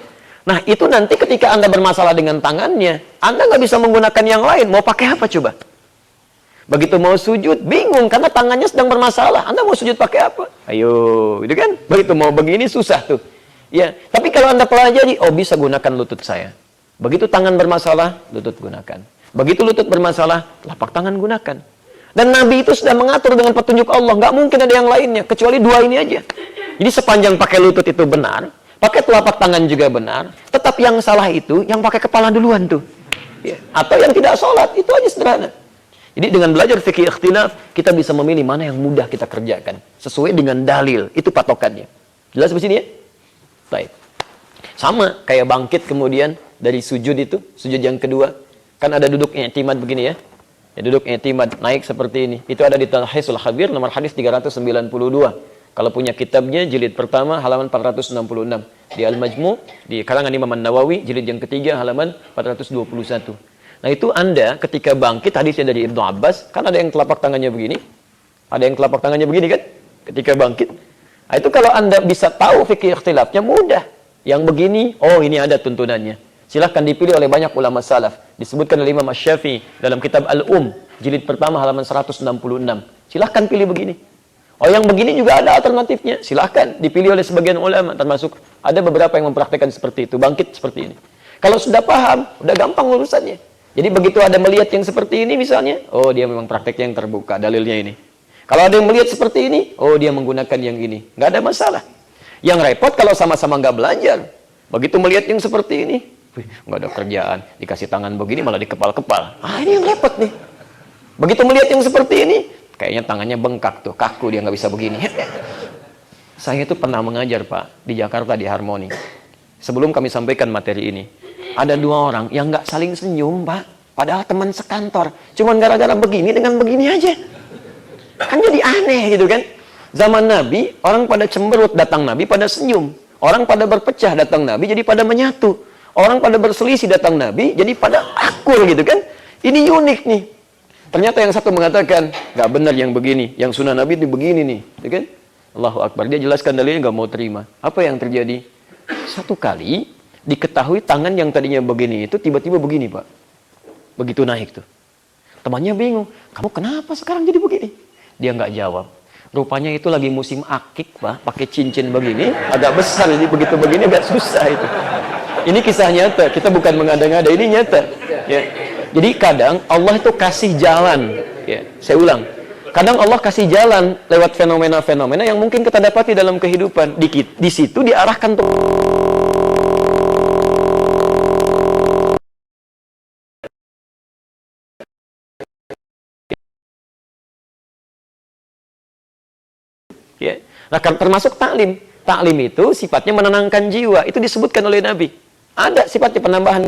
Nah itu nanti ketika Anda bermasalah dengan tangannya, Anda nggak bisa menggunakan yang lain, mau pakai apa coba? Begitu mau sujud, bingung karena tangannya sedang bermasalah. Anda mau sujud pakai apa? Ayo, gitu kan? Begitu mau begini susah tuh. Ya, tapi kalau Anda pelajari, oh bisa gunakan lutut saya. Begitu tangan bermasalah, lutut gunakan. Begitu lutut bermasalah, telapak tangan gunakan. Dan Nabi itu sudah mengatur dengan petunjuk Allah. Nggak mungkin ada yang lainnya, kecuali dua ini aja. Jadi sepanjang pakai lutut itu benar, pakai telapak tangan juga benar, tetap yang salah itu, yang pakai kepala duluan tuh. Ya. Atau yang tidak sholat, itu aja sederhana. Jadi dengan belajar fikih ikhtilaf, kita bisa memilih mana yang mudah kita kerjakan. Sesuai dengan dalil, itu patokannya. Jelas di sini ya? Baik. Sama, kayak bangkit kemudian dari sujud itu, sujud yang kedua. Kan ada duduk i'timad begini ya. Ya, duduk i'timad, naik seperti ini. Itu ada di Talhisul Khabir, nomor hadis 392. Kalau punya kitabnya, jilid pertama, halaman 466. Di Al-Majmu', di karangan Imam An-Nawawi, jilid yang ketiga, halaman 421. Nah itu Anda ketika bangkit, hadisnya dari Ibnu Abbas, kan ada yang telapak tangannya begini. Ada yang telapak tangannya begini kan? Ketika bangkit. Nah itu kalau Anda bisa tahu fikih ikhtilafnya, mudah. Yang begini, oh ini ada tuntunannya. Silahkan dipilih oleh banyak ulama salaf. Disebutkan oleh Imam Asy-Syafi'i dalam kitab jilid pertama halaman 166. Silahkan pilih begini. Oh yang begini juga ada alternatifnya. Silahkan dipilih oleh sebagian ulama. Termasuk ada beberapa yang mempraktikkan seperti itu. Bangkit seperti ini. Kalau sudah paham, udah gampang urusannya. Jadi begitu ada melihat yang seperti ini misalnya, oh dia memang prakteknya yang terbuka, dalilnya ini. Kalau ada yang melihat seperti ini, oh dia menggunakan yang ini. Nggak ada masalah. Yang repot kalau sama-sama nggak belajar. Begitu melihat yang seperti ini, nggak ada kerjaan, dikasih tangan begini malah dikepal-kepal. Ah ini yang repot nih. Begitu melihat yang seperti ini, kayaknya tangannya bengkak tuh, kaku dia nggak bisa begini. Saya itu pernah mengajar Pak di Jakarta di Harmoni. Sebelum kami sampaikan materi ini, ada dua orang yang nggak saling senyum Pak, padahal teman sekantor. Cuman gara-gara begini dengan begini aja, kan jadi aneh gitu kan. Zaman Nabi orang pada cemberut, datang Nabi pada senyum. Orang pada berpecah, datang Nabi jadi pada menyatu. Orang pada berselisih, datang Nabi, jadi pada akur gitu kan. Ini unik nih. Ternyata yang satu mengatakan, nggak benar yang begini. Yang sunnah Nabi itu begini nih. Gitu kan? Allahu Akbar. Dia jelaskan dalilnya, nggak mau terima. Apa yang terjadi? Satu kali, diketahui tangan yang tadinya begini itu, tiba-tiba begini Pak. Begitu naik tuh. Temannya bingung. Kamu kenapa sekarang jadi begini? Dia nggak jawab. Rupanya itu lagi musim akik Pak. Pakai cincin begini, agak besar. Jadi begitu begini agak susah itu. Ini kisah nyata, kita bukan mengada-ngada, ini nyata. Ya. Jadi kadang Allah itu kasih jalan. Ya. Saya ulang, kadang Allah kasih jalan lewat fenomena-fenomena yang mungkin kita dapati dalam kehidupan. Di situ diarahkan tuh. Ya. Nah, termasuk taklim. Taklim itu sifatnya menenangkan jiwa. Itu disebutkan oleh Nabi. Ada sifatnya penambahan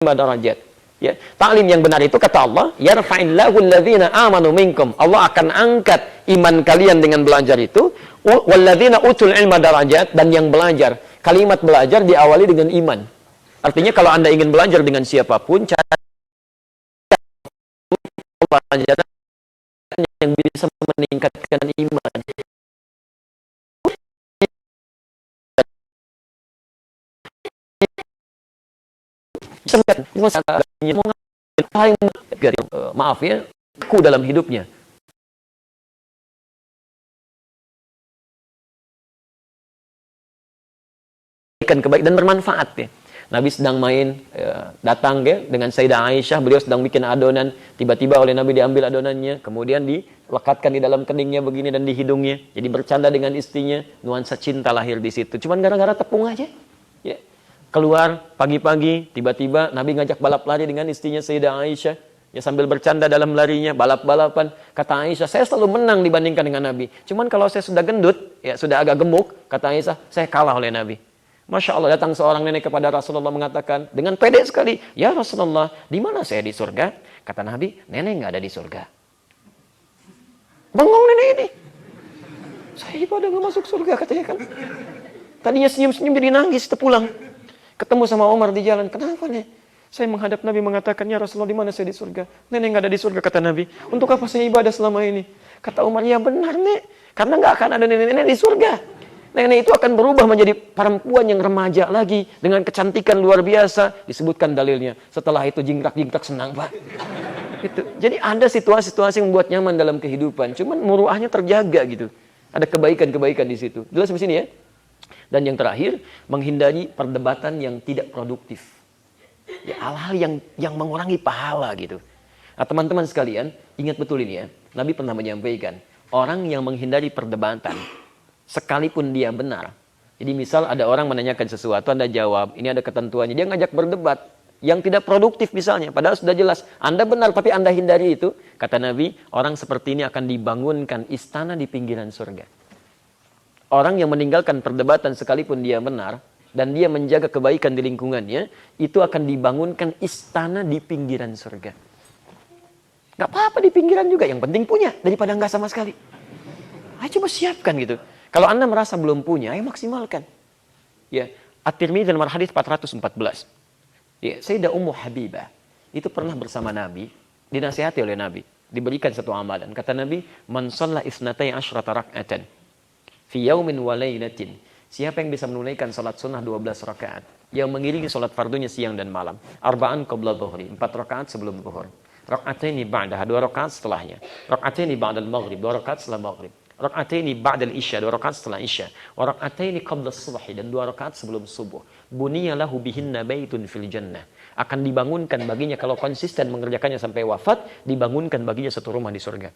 derajat. Ya, taklim yang benar itu kata Allah, yarfa'illahu alladzina amanu minkum. Allah akan angkat iman kalian dengan belajar itu, walladzina utul ilma darajat, dan yang belajar. Kalimat belajar diawali dengan iman. Artinya kalau Anda ingin belajar dengan siapapun, cara belajar yang bisa meningkatkan iman. Maaf ya, aku dalam hidupnya. Kebaikan dan bermanfaat ya. Nabi sedang main, datang ya, dengan Sayyidah Aisyah, beliau sedang bikin adonan, tiba-tiba oleh Nabi diambil adonannya, kemudian dilekatkan di dalam keningnya begini dan di hidungnya, jadi bercanda dengan istrinya, nuansa cinta lahir di situ. Cuman gara-gara tepung aja, ya. Keluar pagi-pagi, tiba-tiba Nabi ngajak balap lari dengan istrinya Sayyidah Aisyah, ya sambil bercanda dalam larinya, balap-balapan. Kata Aisyah, saya selalu menang dibandingkan dengan Nabi. Cuman kalau saya sudah gendut, ya sudah agak gemuk, kata Aisyah, saya kalah oleh Nabi. Masya Allah, datang seorang nenek kepada Rasulullah mengatakan dengan pede sekali, ya Rasulullah, di mana saya di surga? Kata Nabi, nenek nggak ada di surga. Bengong nenek ini. Saya ibadah nggak masuk surga katanya kan. Tadinya senyum-senyum jadi nangis terpulang. Ketemu sama Umar di jalan, kenapa nih? Saya menghadap Nabi mengatakan, ya Rasulullah, di mana saya di surga? Nenek nggak ada di surga, kata Nabi. Untuk apa saya ibadah selama ini? Kata Umar, ya benar nek, karena nggak akan ada nenek-nenek di surga. Nenek itu akan berubah menjadi perempuan yang remaja lagi dengan kecantikan luar biasa. Disebutkan dalilnya. Setelah itu jingkrak-jingkrak senang, Pak. Gitu. Jadi ada situasi-situasi yang membuat nyaman dalam kehidupan. Cuman muruahnya terjaga gitu. Ada kebaikan-kebaikan di situ. Jelas di sini ya. Dan yang terakhir, menghindari perdebatan yang tidak produktif. Ya, hal-hal yang mengurangi pahala gitu. Nah, teman-teman sekalian, ingat betul ini ya. Nabi pernah menyampaikan, orang yang menghindari perdebatan sekalipun dia benar. Jadi misal ada orang menanyakan sesuatu, Anda jawab, ini ada ketentuannya, dia ngajak berdebat yang tidak produktif misalnya, padahal sudah jelas Anda benar tapi Anda hindari itu. Kata Nabi, orang seperti ini akan dibangunkan istana di pinggiran surga. Orang yang meninggalkan perdebatan sekalipun dia benar dan dia menjaga kebaikan di lingkungannya, itu akan dibangunkan istana di pinggiran surga. Gak apa-apa di pinggiran juga, yang penting punya daripada nggak sama sekali. Ayo coba siapkan gitu. Kalau Anda merasa belum punya, ayo maksimalkan. Ya, At-Tirmidzi dalam hadis 414. Ya, Sayyidah Ummu Habibah itu pernah bersama Nabi, dinasihati oleh Nabi, diberikan satu amalan. Kata Nabi, "Man shalla isnatai asyrata rak'atan fi yaumin wa lailatin." Siapa yang bisa menunaikan salat sunnah 12 rakaat, yang mengiringi salat fardunya siang dan malam. Arba'an qabla dhuhri, 4 rakaat sebelum zuhur. Rak'ataini ba'daha, 2 rakaat setelahnya. Rak'ataini ba'dal maghrib, 2 rakaat setelah maghrib. Rak'ataini ba'dal isya, 2 rakaat setelah isya. Wa rak'ataini qabla subhi, dan 2 rakaat sebelum subuh. Buniya lahu bihinna baitun fil jannah. Akan dibangunkan baginya kalau konsisten mengerjakannya sampai wafat, dibangunkan baginya satu rumah di surga.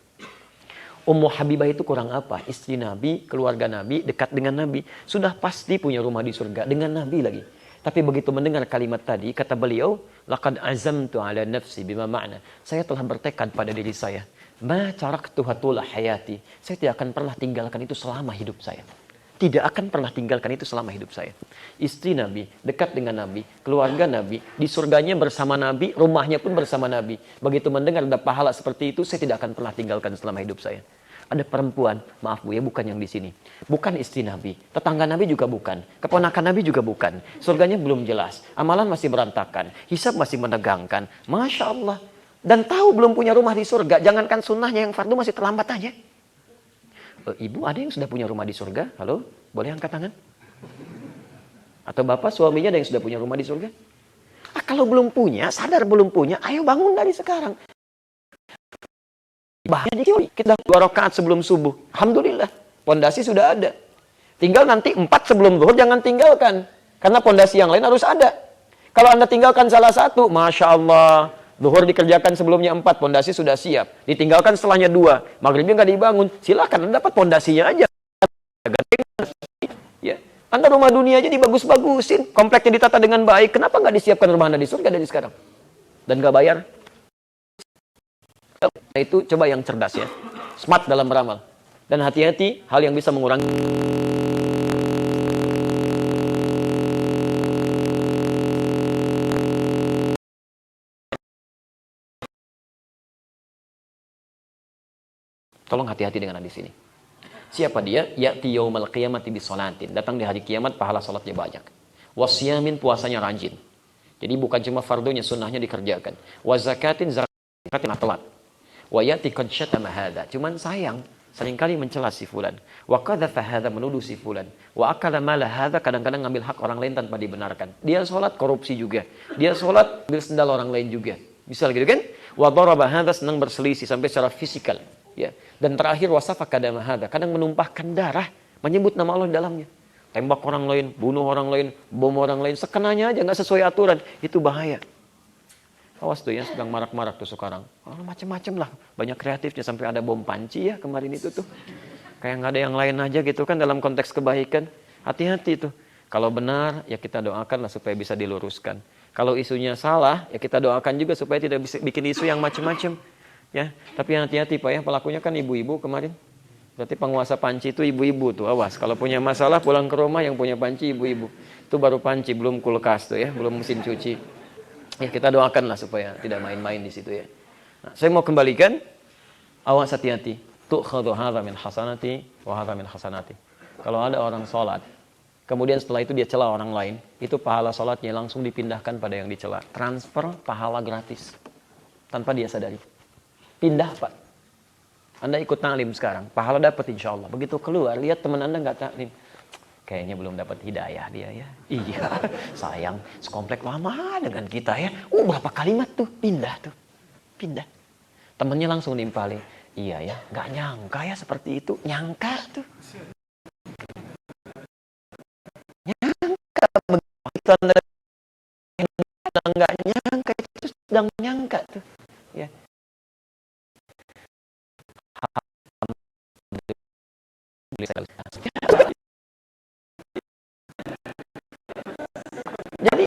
Ummu Habibah itu kurang apa? Istri Nabi, keluarga Nabi, dekat dengan Nabi. Sudah pasti punya rumah di surga dengan Nabi lagi. Tapi begitu mendengar kalimat tadi, kata beliau, laqad azamtu ala nafsi bima ma'na. Saya telah bertekad pada diri saya. Ma taraktuha tula hayati. Saya tidak akan pernah tinggalkan itu selama hidup saya. Tidak akan pernah tinggalkan itu selama hidup saya. Istri Nabi, dekat dengan Nabi, keluarga Nabi, di surganya bersama Nabi, rumahnya pun bersama Nabi. Begitu mendengar ada pahala seperti itu, saya tidak akan pernah tinggalkan selama hidup saya. Ada perempuan, maaf Bu ya, bukan yang di sini. Bukan istri Nabi, tetangga Nabi juga bukan, keponakan Nabi juga bukan. Surganya belum jelas, amalan masih berantakan, hisab masih menegangkan. Masya Allah. Dan tahu belum punya rumah di surga, jangankan sunnahnya, yang fardu masih terlambat aja. Ibu ada yang sudah punya rumah di surga? Halo, boleh angkat tangan? Atau bapak suaminya ada yang sudah punya rumah di surga? Kalau belum punya, sadar belum punya, ayo bangun dari sekarang. Bahkan kita 2 rakaat sebelum subuh. Alhamdulillah, pondasi sudah ada. Tinggal nanti 4 sebelum zuhur jangan tinggalkan. Karena pondasi yang lain harus ada. Kalau Anda tinggalkan salah satu, Masya Allah, zuhur dikerjakan sebelumnya 4, pondasi sudah siap. Ditinggalkan setelahnya 2, maghribnya nggak dibangun. Silakan, Anda dapat pondasinya aja. Ya. Anda rumah dunia aja dibagus-bagusin, kompleknya ditata dengan baik. Kenapa nggak disiapkan rumah Anda di surga dari sekarang? Dan nggak bayar? Nah, itu coba yang cerdas ya. Smart dalam beramal. Dan hati-hati hal yang bisa mengurangi Tolong hati-hati dengan hadis ini. Siapa dia? Ya'ti yaumal qiyamati bisolatin. Datang di hari kiamat, pahala salatnya banyak. Wasyamin, puasanya rajin. Jadi bukan cuma fardunya, sunnahnya dikerjakan. Wazakatin, zakatnya telat. Wa ya'ti qad syatama hadza. Cuman sayang, seringkali mencela si fulan. Wa qadzafa hadza, menuduh si fulan. Wa akala mala hadza, kadang-kadang ngambil hak orang lain tanpa dibenarkan. Dia sholat korupsi juga. Dia sholat ambil sendal orang lain juga. Misal gitu kan? Wa daraba hadza, senang berselisih sampai secara fisikal. Ya. Dan terakhir wasafaka dama hadza, kadang menumpahkan darah, menyebut nama Allah di dalamnya. Tembak orang lain, bunuh orang lain, bom orang lain, sekenanya aja nggak sesuai aturan, itu bahaya. Awas tuh ya, sedang marak-marak tuh sekarang. Oh, macam-macam lah, banyak kreatifnya sampai ada bom panci ya kemarin itu tuh. Kayak nggak ada yang lain aja gitu kan dalam konteks kebaikan. Hati-hati tuh. Kalau benar ya kita doakan lah supaya bisa diluruskan. Kalau isunya salah ya kita doakan juga supaya tidak bisa bikin isu yang macam-macam. Ya, tapi hati-hati Pak ya, pelakunya kan ibu-ibu kemarin. Berarti penguasa panci itu ibu-ibu tuh, awas. Kalau punya masalah pulang ke rumah yang punya panci ibu-ibu. Itu baru panci, belum kulkas tuh ya, belum mesin cuci. Ya kita doakanlah supaya tidak main-main di situ ya. Nah, saya mau kembalikan, awas hati-hati. Tu'khadhu hadza min hasanati wa hadza min hasanati. Kalau ada orang sholat, kemudian setelah itu dia cela orang lain, itu pahala sholatnya langsung dipindahkan pada yang dicela. Transfer pahala gratis tanpa dia sadari. Pindah Pak. Anda ikut taklim sekarang, pahala dapat insya Allah. Begitu keluar, lihat teman Anda nggak taklim. Kayaknya belum dapat hidayah dia ya. Iya, sayang, sekomplek lama dengan kita ya. Berapa kalimat tuh, pindah tuh. Pindah. Temennya langsung nimpalin. Iya ya, nggak nyangka ya seperti itu. Nyangka tuh. Nyangka. Begitu Anda nggak nyangka, itu sedang nyangka tuh. Ya. Jadi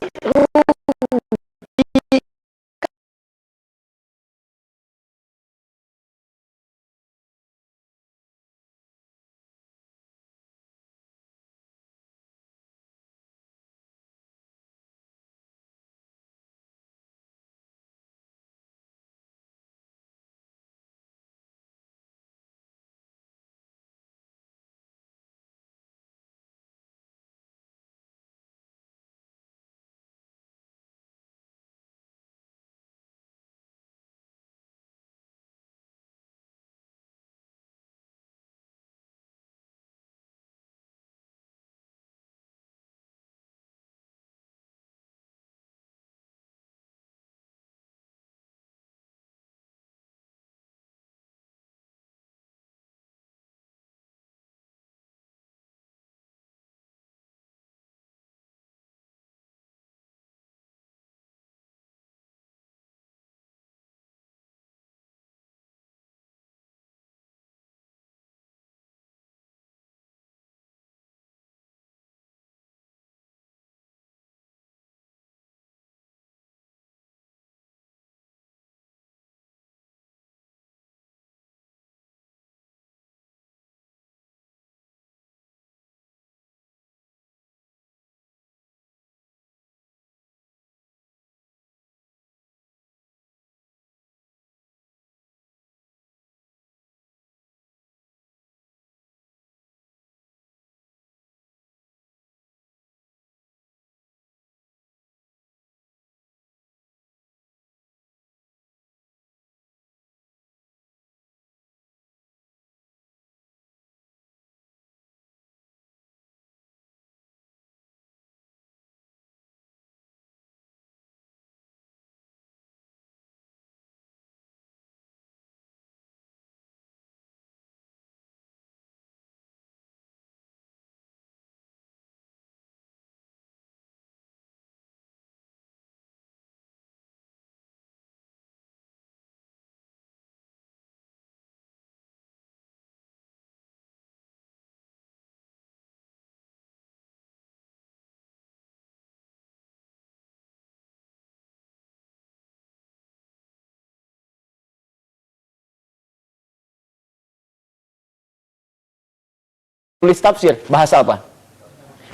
tulis tafsir, bahasa apa?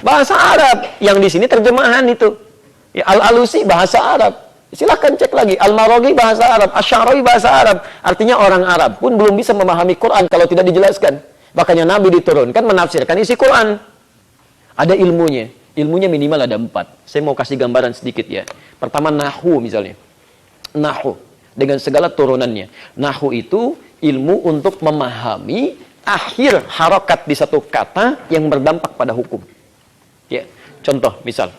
Bahasa Arab. Yang di sini terjemahan itu. Ya, Al-Alusi bahasa Arab. Silahkan cek lagi. Al-Maraghi bahasa Arab, Asy-Sya'rawi bahasa Arab. Artinya orang Arab pun belum bisa memahami Quran kalau tidak dijelaskan. Makanya Nabi diturunkan menafsirkan isi Quran. Ada ilmunya. Ilmunya minimal ada 4. Saya mau kasih gambaran sedikit ya. Pertama Nahwu misalnya. Nahwu. Dengan segala turunannya. Nahwu itu ilmu untuk memahami akhir harokat di satu kata yang berdampak pada hukum. Ya. Contoh misal.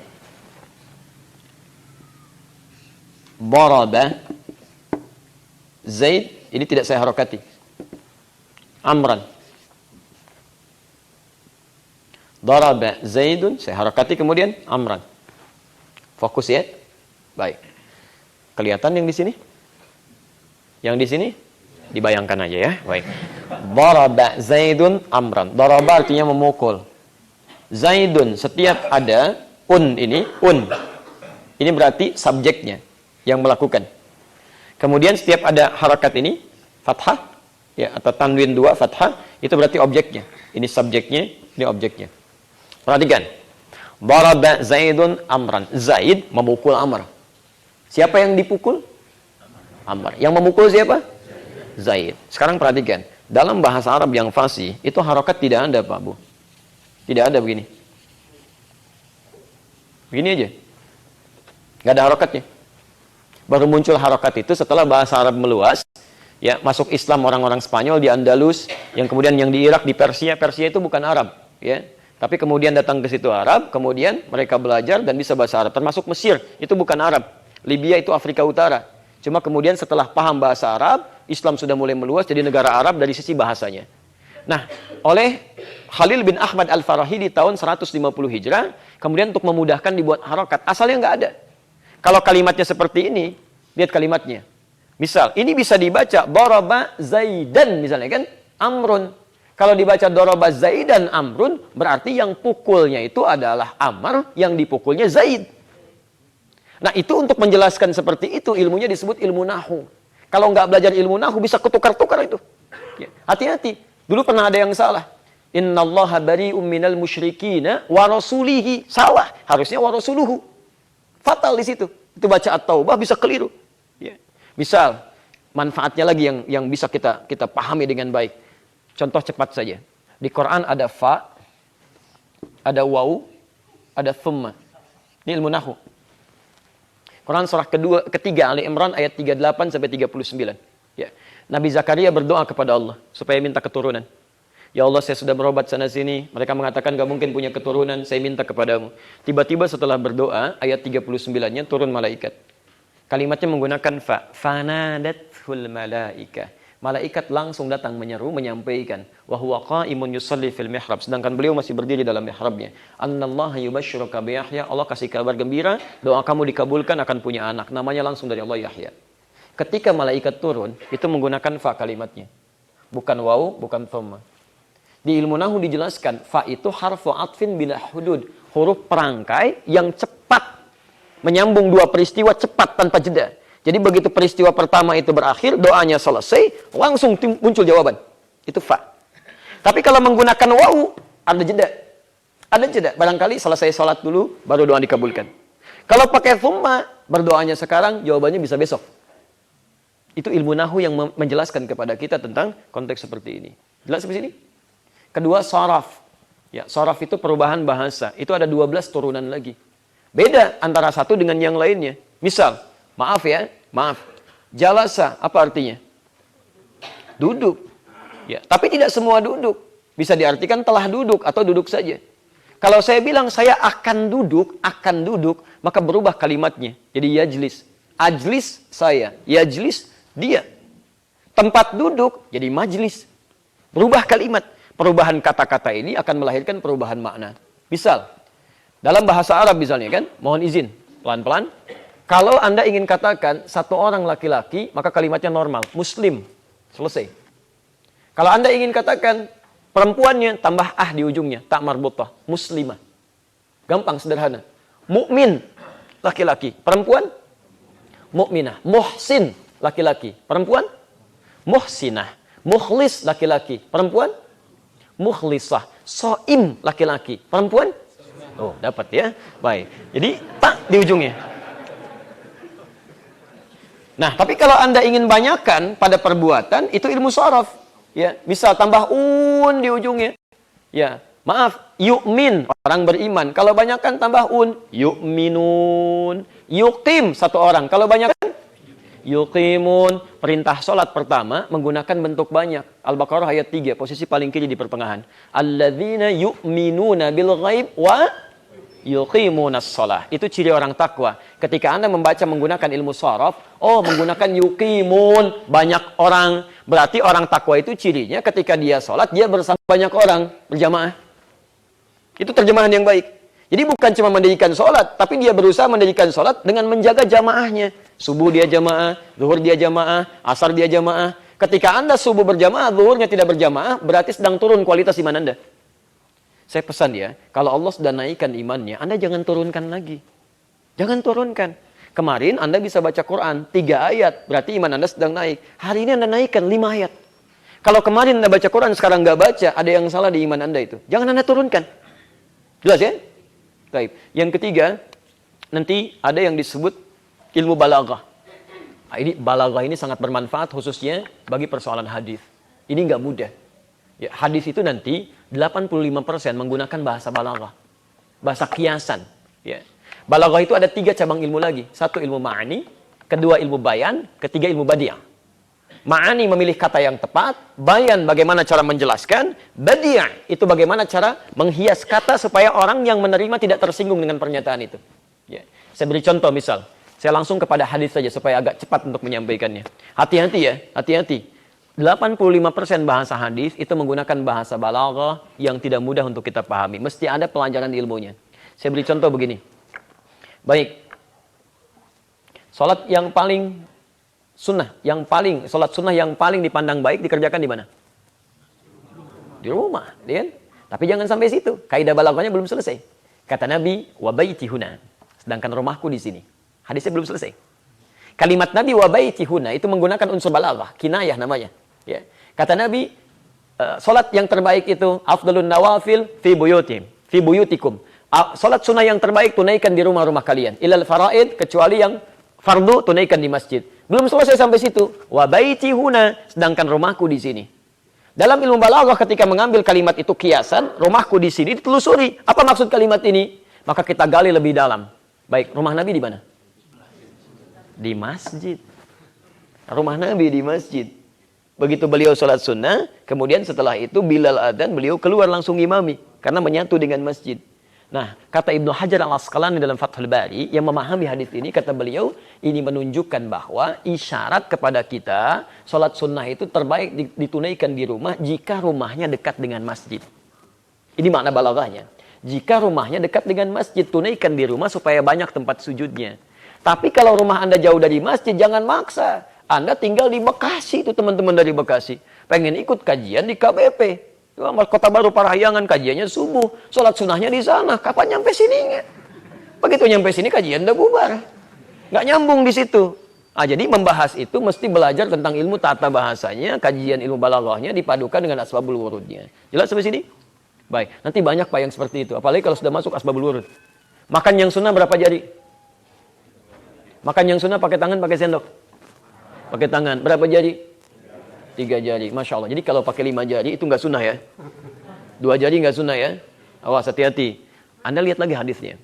Daraba Zaid, ini tidak saya harokati. Amran. Daraba Zaidun, saya harokati kemudian Amran. Fokus ya. Baik. Kelihatan yang di sini? Yang di sini? Dibayangkan aja ya. Baik. Daraba Zaidun Amran. Daraba artinya memukul. Zaidun, setiap ada ini, ini berarti subjeknya yang melakukan. Kemudian setiap ada harakat ini, fathah, ya, atau tanwin 2, fathah, itu berarti objeknya. Ini subjeknya, ini objeknya. Perhatikan. Daraba Zaidun Amran. Zaid memukul Amr. Siapa yang dipukul? Amr. Yang memukul siapa? Zaid. Sekarang perhatikan. Dalam bahasa Arab yang fasih, itu harakat tidak ada, Pak Bu. Tidak ada begini. Begini aja. Nggak ada harakatnya. Baru muncul harokat itu setelah bahasa Arab meluas, ya, masuk Islam orang-orang Spanyol di Andalus, yang kemudian yang di Irak, di Persia. Persia itu bukan Arab, ya. Tapi kemudian datang ke situ Arab, kemudian mereka belajar dan bisa bahasa Arab. Termasuk Mesir, itu bukan Arab. Libya itu Afrika Utara. Cuma kemudian setelah paham bahasa Arab, Islam sudah mulai meluas jadi negara Arab dari sisi bahasanya. Nah, oleh Khalil bin Ahmad Al-Farahi di tahun 150 Hijrah, kemudian untuk memudahkan dibuat harokat. Asalnya nggak ada. Kalau kalimatnya seperti ini, lihat kalimatnya. Misal, ini bisa dibaca daraba Zaidan misalnya kan, Amrun. Kalau dibaca daraba Zaidan Amrun, berarti yang pukulnya itu adalah Amr, yang dipukulnya Zaid. Nah, itu untuk menjelaskan seperti itu, ilmunya disebut ilmu nahwu. Kalau nggak belajar ilmu nahwu, bisa ketukar-tukar itu. Hati-hati. Dulu pernah ada yang salah. Innallaha bari'um minal musyrikina wa rasulihi. Salah. Harusnya wa rasuluhu. Fatal di situ. Itu baca At-Taubah bisa keliru. Ya. Misal, manfaatnya lagi yang bisa kita pahami dengan baik. Contoh cepat saja. Di Quran ada fa, ada waw, ada thumma. Ini ilmu nahwu. Quran surah ketiga Ali Imran ayat 38 sampai 39. Ya. Nabi Zakaria berdoa kepada Allah supaya minta keturunan. Ya Allah, saya sudah berobat sana sini. Mereka mengatakan gak mungkin punya keturunan. Saya minta kepadamu. Tiba-tiba setelah berdoa, ayat 39-nya turun malaikat. Kalimatnya menggunakan fa. Fanadathul malaika. Malaikat langsung datang menyeru, menyampaikan. Wa huwa qa'imun yusalli fil mihrab. Sedangkan beliau masih berdiri dalam mihrabnya. Annallaha yubashshiruka bi Yahya. Allah kasih kabar gembira. Doa kamu dikabulkan akan punya anak. Namanya langsung dari Allah Yahya. Ketika malaikat turun, itu menggunakan fa kalimatnya. Bukan waw, bukan thamma. Di ilmu nahwu dijelaskan, fa itu harfu atfin bila hudud. Huruf perangkai yang cepat. Menyambung dua peristiwa cepat tanpa jeda. Jadi begitu peristiwa pertama itu berakhir, doanya selesai, langsung muncul jawaban. Itu fa. Tapi kalau menggunakan waw, ada jeda. Ada jeda. Barangkali selesai sholat dulu, baru doa dikabulkan. Kalau pakai thumma, berdoanya sekarang, jawabannya bisa besok. Itu ilmu nahwu yang menjelaskan kepada kita tentang konteks seperti ini. Jelas di sini? Kedua, sharaf. Ya, sharaf itu perubahan bahasa. Itu ada 12 turunan lagi. Beda antara satu dengan yang lainnya. Misal, maaf. Jalasa, apa artinya? Duduk. Ya, tapi tidak semua duduk. Bisa diartikan telah duduk atau duduk saja. Kalau saya bilang saya akan duduk, maka berubah kalimatnya. Jadi yajlis. Ajlis saya, yajlis dia. Tempat duduk jadi majlis. Berubah kalimat. Perubahan kata-kata ini akan melahirkan perubahan makna. Misal, dalam bahasa Arab misalnya kan, mohon izin, pelan-pelan. Kalau Anda ingin katakan satu orang laki-laki, maka kalimatnya normal, muslim, selesai. Kalau Anda ingin katakan perempuannya, tambah di ujungnya, tak marbutah, muslimah. Gampang, sederhana. Mukmin, laki-laki. Perempuan, mukminah. Muhsin, laki-laki. Perempuan, muhsinah. Mukhlis, laki-laki. Perempuan, mukhlisah. Soim, laki-laki. Perempuan? Oh, dapat ya. Baik. Jadi, tak di ujungnya. Nah, tapi kalau Anda ingin banyakkan pada perbuatan, itu ilmu sharaf. Ya, bisa tambah di ujungnya. Ya, maaf, yu'min, orang beriman. Kalau banyakkan tambah yu'minun. Yuqim, satu orang. Kalau banyakkan yuqimun. Perintah sholat pertama menggunakan bentuk banyak. Al-Baqarah ayat 3, posisi paling kiri di pertengahan. Alladzina yu'minuna bil ghaib wa yuqimunas shalah. Itu ciri orang takwa. Ketika Anda membaca menggunakan ilmu sharaf, menggunakan yuqimun, banyak orang. Berarti orang takwa itu cirinya ketika dia sholat, dia bersama banyak orang, berjamaah. Itu terjemahan yang baik. Jadi bukan cuma mendirikan sholat, tapi dia berusaha mendirikan sholat dengan menjaga jamaahnya. Subuh dia jamaah, zuhur dia jamaah, asar dia jamaah. Ketika Anda subuh berjamaah, zuhurnya tidak berjamaah, berarti sedang turun kualitas iman Anda. Saya pesan ya, kalau Allah sudah naikkan imannya, Anda jangan turunkan lagi. Jangan turunkan. Kemarin Anda bisa baca Quran 3 ayat, berarti iman Anda sedang naik. Hari ini Anda naikkan 5 ayat. Kalau kemarin Anda baca Quran, sekarang nggak baca, ada yang salah di iman Anda itu. Jangan Anda turunkan. Jelas ya? Baik. Yang ketiga, nanti ada yang disebut ilmu balaghah. Nah, ini balaghah ini sangat bermanfaat khususnya bagi persoalan hadis. Ini nggak mudah. Ya, hadis itu nanti 85% menggunakan bahasa balaghah. Bahasa kiasan. Ya. Balaghah itu ada 3 cabang ilmu lagi. 1 ilmu ma'ani, kedua ilmu bayan, ketiga ilmu badi'. Ma'ani memilih kata yang tepat, bayan bagaimana cara menjelaskan, badi' itu bagaimana cara menghias kata supaya orang yang menerima tidak tersinggung dengan pernyataan itu. Ya. Saya beri contoh misal, saya langsung kepada hadis saja supaya agak cepat untuk menyampaikannya. Hati-hati ya, hati-hati. 85% bahasa hadis itu menggunakan bahasa balaghah yang tidak mudah untuk kita pahami. Mesti ada pelajaran ilmunya. Saya beri contoh begini. Baik. Salat yang paling sunnah, salat sunnah yang paling dipandang baik dikerjakan di mana? Di rumah, kan? Tapi jangan sampai situ. Kaidah balaghahnya belum selesai. Kata Nabi, wa baiti huna. Sedangkan rumahku di sini. Hadisnya belum selesai. Kalimat Nabi wa baiti huna itu menggunakan unsur balaghah, kinayah namanya. Ya. Kata Nabi, salat yang terbaik itu afdalun nawafil fi buyutikum. Salat sunnah yang terbaik tunaikan di rumah-rumah kalian. Ilal faraid, kecuali yang fardu tunaikan di masjid. Belum selesai sampai situ. Wa baiti huna, sedangkan rumahku di sini. Dalam ilmu balaghah ketika mengambil kalimat itu kiasan, rumahku di sini ditelusuri. Apa maksud kalimat ini? Maka kita gali lebih dalam. Baik, rumah Nabi di mana? Di masjid. Rumah Nabi di masjid. Begitu beliau sholat sunnah, kemudian setelah itu Bilal adzan, beliau keluar langsung imami. Karena menyatu dengan masjid. Nah, kata Ibnu Hajar al-Asqalani dalam Fathul Bari, yang memahami hadis ini, kata beliau, ini menunjukkan bahwa isyarat kepada kita, sholat sunnah itu terbaik ditunaikan di rumah, jika rumahnya dekat dengan masjid. Ini makna balaghahnya. Jika rumahnya dekat dengan masjid, tunaikan di rumah supaya banyak tempat sujudnya. Tapi kalau rumah Anda jauh dari masjid, jangan maksa. Anda tinggal di Bekasi, itu teman-teman dari Bekasi. Pengen ikut kajian di KBP. Kota Baru Parahyangan, kajiannya subuh. Sholat sunnahnya di sana. Kapan nyampe sini? Begitu nyampe sini, kajian udah bubar. Nggak nyambung di situ. Nah, jadi membahas itu mesti belajar tentang ilmu tata bahasanya, kajian ilmu balaghahnya dipadukan dengan asbabul wurudnya. Jelas sampai sini? Baik. Nanti banyak Pak yang seperti itu. Apalagi kalau sudah masuk asbabul wurud. Makan yang sunnah berapa jari? Makan yang sunnah pakai tangan, pakai sendok? Pakai tangan. Berapa jari? 3 jari. Masya Allah. Jadi kalau pakai 5 jari itu nggak sunnah ya. 2 jari nggak sunnah ya. Awas, hati-hati. Anda lihat lagi hadisnya.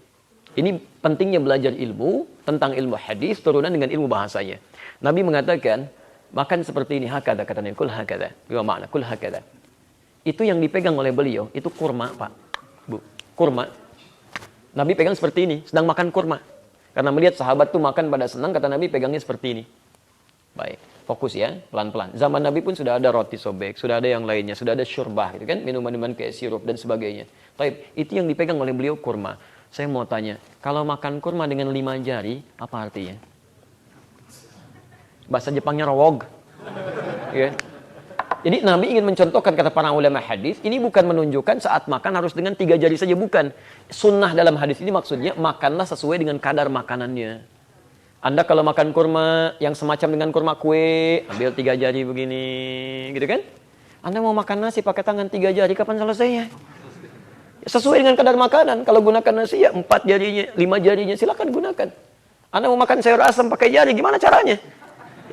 Ini pentingnya belajar ilmu tentang ilmu hadis turunan dengan ilmu bahasanya. Nabi mengatakan, makan seperti ini hakada, katanya kul hakada. Apa makna kul hakada? Itu yang dipegang oleh beliau, itu kurma, Pak. Bu, kurma. Nabi pegang seperti ini, sedang makan kurma. Karena melihat sahabat tuh makan pada senang, kata Nabi pegangnya seperti ini. Baik, fokus ya, pelan-pelan. Zaman Nabi pun sudah ada roti sobek, sudah ada yang lainnya, sudah ada syurbah, gitu kan, minuman-minuman kayak sirup dan sebagainya. Baik, itu yang dipegang oleh beliau kurma. Saya mau tanya, kalau makan kurma dengan 5 jari, apa artinya? Bahasa Jepangnya rawog. Ya. Jadi Nabi ingin mencontohkan, kata para ulama hadis, ini bukan menunjukkan saat makan harus dengan 3 jari saja, bukan. Sunnah dalam hadis ini maksudnya makanlah sesuai dengan kadar makanannya. Anda kalau makan kurma yang semacam dengan kurma kue, ambil 3 jari begini, gitu kan? Anda mau makan nasi pakai tangan 3 jari, kapan selesainya? Sesuai dengan kadar makanan. Kalau gunakan nasi ya 4 jarinya, 5 jarinya, silakan gunakan. Anda mau makan sayur asam pakai jari, gimana caranya?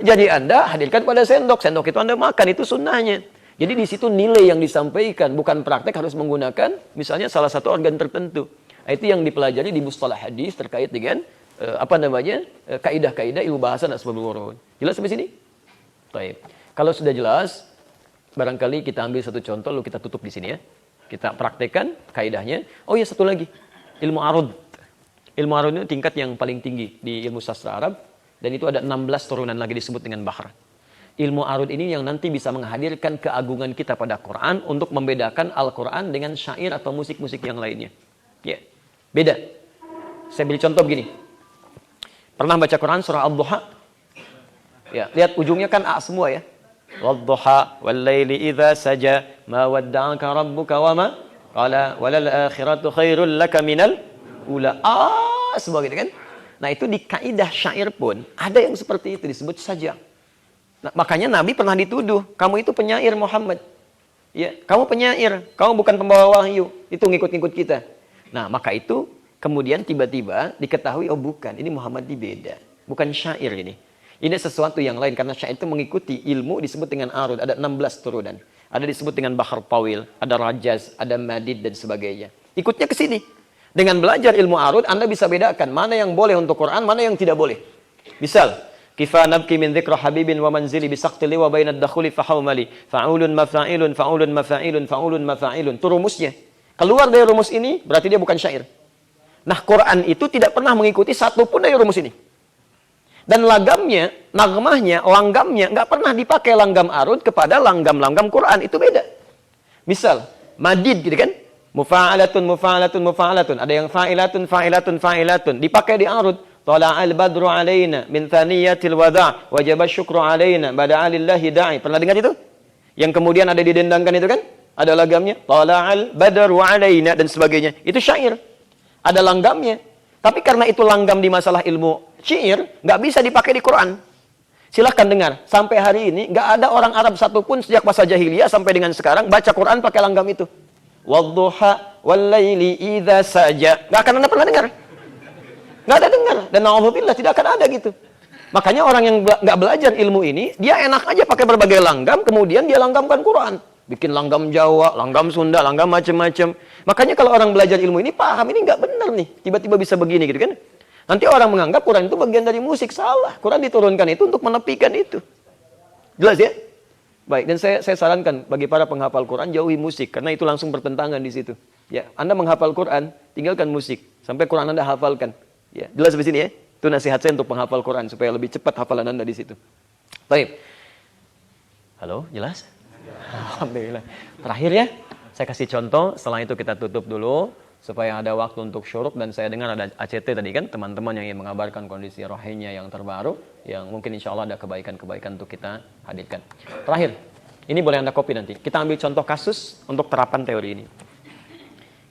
Jadi Anda hadirkan pada sendok. Sendok itu Anda makan, itu sunnahnya. Jadi di situ nilai yang disampaikan, bukan praktek harus menggunakan misalnya salah satu organ tertentu. Nah, itu yang dipelajari di mustalah hadis terkait dengan kaidah-kaidah ilmu bahasa dan asbabul wurud. Jelas sampai sini? Baik. Kalau sudah jelas, barangkali kita ambil satu contoh lalu kita tutup di sini ya. Kita praktekkan kaidahnya. Oh ya, satu lagi. Ilmu arud. Ilmu arud itu tingkat yang paling tinggi di ilmu sastra Arab dan itu ada 16 turunan lagi disebut dengan bahar. Ilmu arud ini yang nanti bisa menghadirkan keagungan kita pada Quran untuk membedakan Al-Quran dengan syair atau musik-musik yang lainnya. Ya, beda. Saya beri contoh begini. Pernah baca Quran surah Al-Duha? Ya, lihat ujungnya kan A semua ya. Wad-duha wal-laili idza saja ma wadda'aka rabbuka wa ma qala walal akhiratu khairul laka minal ula. Semua gitu kan. Nah, itu di kaidah syair pun ada yang seperti itu disebut saja. Nah, makanya Nabi pernah dituduh, kamu itu penyair Muhammad. Ya, kamu penyair, kamu bukan pembawa wahyu. Itu ngikut-ngikut kita. Nah, maka itu kemudian tiba-tiba diketahui, oh bukan, ini Muhammad beda. Bukan syair ini. Ini sesuatu yang lain karena syair itu mengikuti ilmu disebut dengan arud, ada 16 turunan. Ada disebut dengan bahar tawil, ada rajaz, ada madid dan sebagainya. Ikutnya ke sini. Dengan belajar ilmu arud, Anda bisa bedakan mana yang boleh untuk Quran, mana yang tidak boleh. Misal, kifa nabki min dzikra habibin wa manzili bisaqtili wa bainad dakhuli fahaumali fa'ulun mafa'ilun fa'ulun mafa'ilun fa'ulun mafa'ilun. Itu rumusnya. Keluar dari rumus ini berarti dia bukan syair. Nah, Quran itu tidak pernah mengikuti satu pun dari rumus ini. Dan lagamnya, nagmahnya, langgamnya nggak pernah dipakai langgam arud kepada langgam-langgam Quran, itu beda. Misal, madid gitu kan? Mufa'alatun mufa'alatun mufa'alatun. Ada yang fa'ilatun fa'ilatun fa'ilatun. Dipakai di arud. Tala'al badru alaina min thaniyatil wada' wajaba syukru alaina bada'a lillahi da'i. Pernah dengar itu? Yang kemudian ada didendangkan itu kan? Ada lagamnya. Tala'al badru alaina dan sebagainya. Itu syair. Ada langgamnya. Tapi karena itu langgam di masalah ilmu syair, nggak bisa dipakai di Quran. Silahkan dengar. Sampai hari ini nggak ada orang Arab satupun sejak masa jahiliyah sampai dengan sekarang baca Quran pakai langgam itu. Wadduha wal-laili idza saja. Nggak akan Anda pernah dengar. Nggak ada dengar. Dan na'udzubillah tidak akan ada gitu. Makanya orang yang nggak belajar ilmu ini, dia enak aja pakai berbagai langgam, kemudian dia langgamkan Quran. Bikin langgam Jawa, langgam Sunda, langgam macam-macam. Makanya kalau orang belajar ilmu ini, paham ini nggak benar nih. Tiba-tiba bisa begini gitu kan. Nanti orang menganggap Quran itu bagian dari musik. Salah. Quran diturunkan itu untuk menepikan itu. Jelas ya? Baik, dan saya sarankan bagi para penghafal Quran, jauhi musik. Karena itu langsung bertentangan di situ. Ya, Anda menghafal Quran, tinggalkan musik. Sampai Quran Anda hafalkan. Ya, jelas di sini ya. Itu nasihat saya untuk penghafal Quran supaya lebih cepat hafalan Anda di situ. Baik. Halo, jelas? Alhamdulillah. Terakhir ya, saya kasih contoh. Setelah itu kita tutup dulu supaya ada waktu untuk syuruk. Dan saya dengar ada ACT tadi kan, teman-teman yang ingin mengabarkan kondisi rohnya yang terbaru, yang mungkin insya Allah ada kebaikan-kebaikan untuk kita hadirkan. Terakhir, ini boleh Anda copy nanti. Kita ambil contoh kasus untuk terapan teori ini.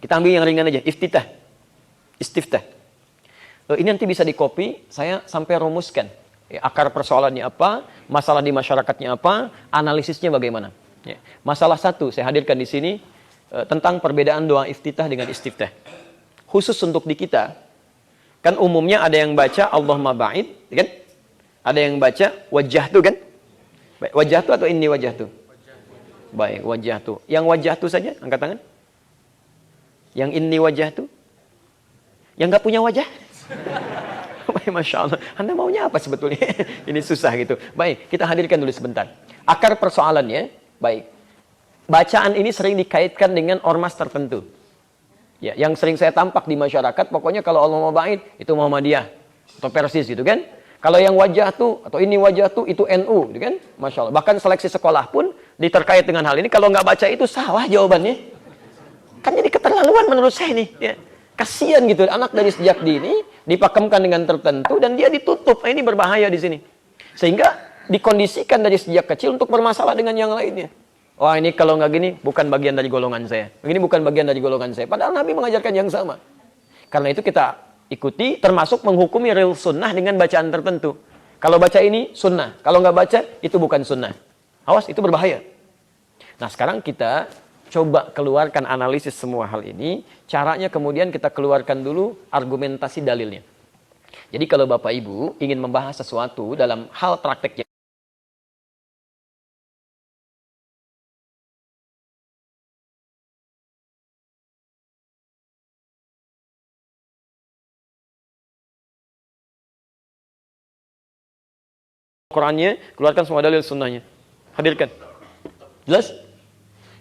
Kita ambil yang ringan aja, istiftah. Ini nanti bisa di-copy, saya sampai rumuskan. Ya, akar persoalannya apa, masalah di masyarakatnya apa, analisisnya bagaimana. Ya. Masalah satu, saya hadirkan di sini, tentang perbedaan doa iftitah dengan istiftah. Khusus untuk di kita, kan umumnya ada yang baca Allahumma ba'id, kan? Ada yang baca wajah tu kan? Baik, wajah tu atau inni wajah tu? Baik, wajah tu. Yang wajah tu saja, angkat tangan. Yang inni wajah tu? Yang nggak punya wajah? Baik, Masya Allah. Anda maunya apa sebetulnya? Ini susah gitu. Baik, kita hadirkan dulu sebentar. Akar persoalannya, baik. Bacaan ini sering dikaitkan dengan ormas tertentu. Ya, yang sering saya tampak di masyarakat, pokoknya kalau Allah mau ba'id, itu Muhammadiyah. Atau Persis gitu kan. Kalau yang wajah tuh, atau ini wajah tuh, itu NU gitu kan. Masya Allah. Bahkan seleksi sekolah pun diterkait dengan hal ini. Kalau nggak baca itu salah jawabannya. Kan jadi keterlaluan menurut saya nih. Ya. Kasian gitu. Anak dari sejak dini dipakemkan dengan tertentu dan dia ditutup. Nah, ini berbahaya di sini. Sehingga dikondisikan dari sejak kecil untuk bermasalah dengan yang lainnya. Wah, ini kalau nggak gini, bukan bagian dari golongan saya. Ini bukan bagian dari golongan saya. Padahal Nabi mengajarkan yang sama. Karena itu kita ikuti, termasuk menghukumi real sunnah dengan bacaan tertentu. Kalau baca ini, sunnah. Kalau nggak baca, itu bukan sunnah. Awas, itu berbahaya. Nah, sekarang kita coba keluarkan analisis semua hal ini. Caranya kemudian kita keluarkan dulu argumentasi dalilnya. Jadi kalau Bapak Ibu ingin membahas sesuatu dalam hal prakteknya, Qurannya, keluarkan semua dalil sunnahnya. Hadirkan. Jelas?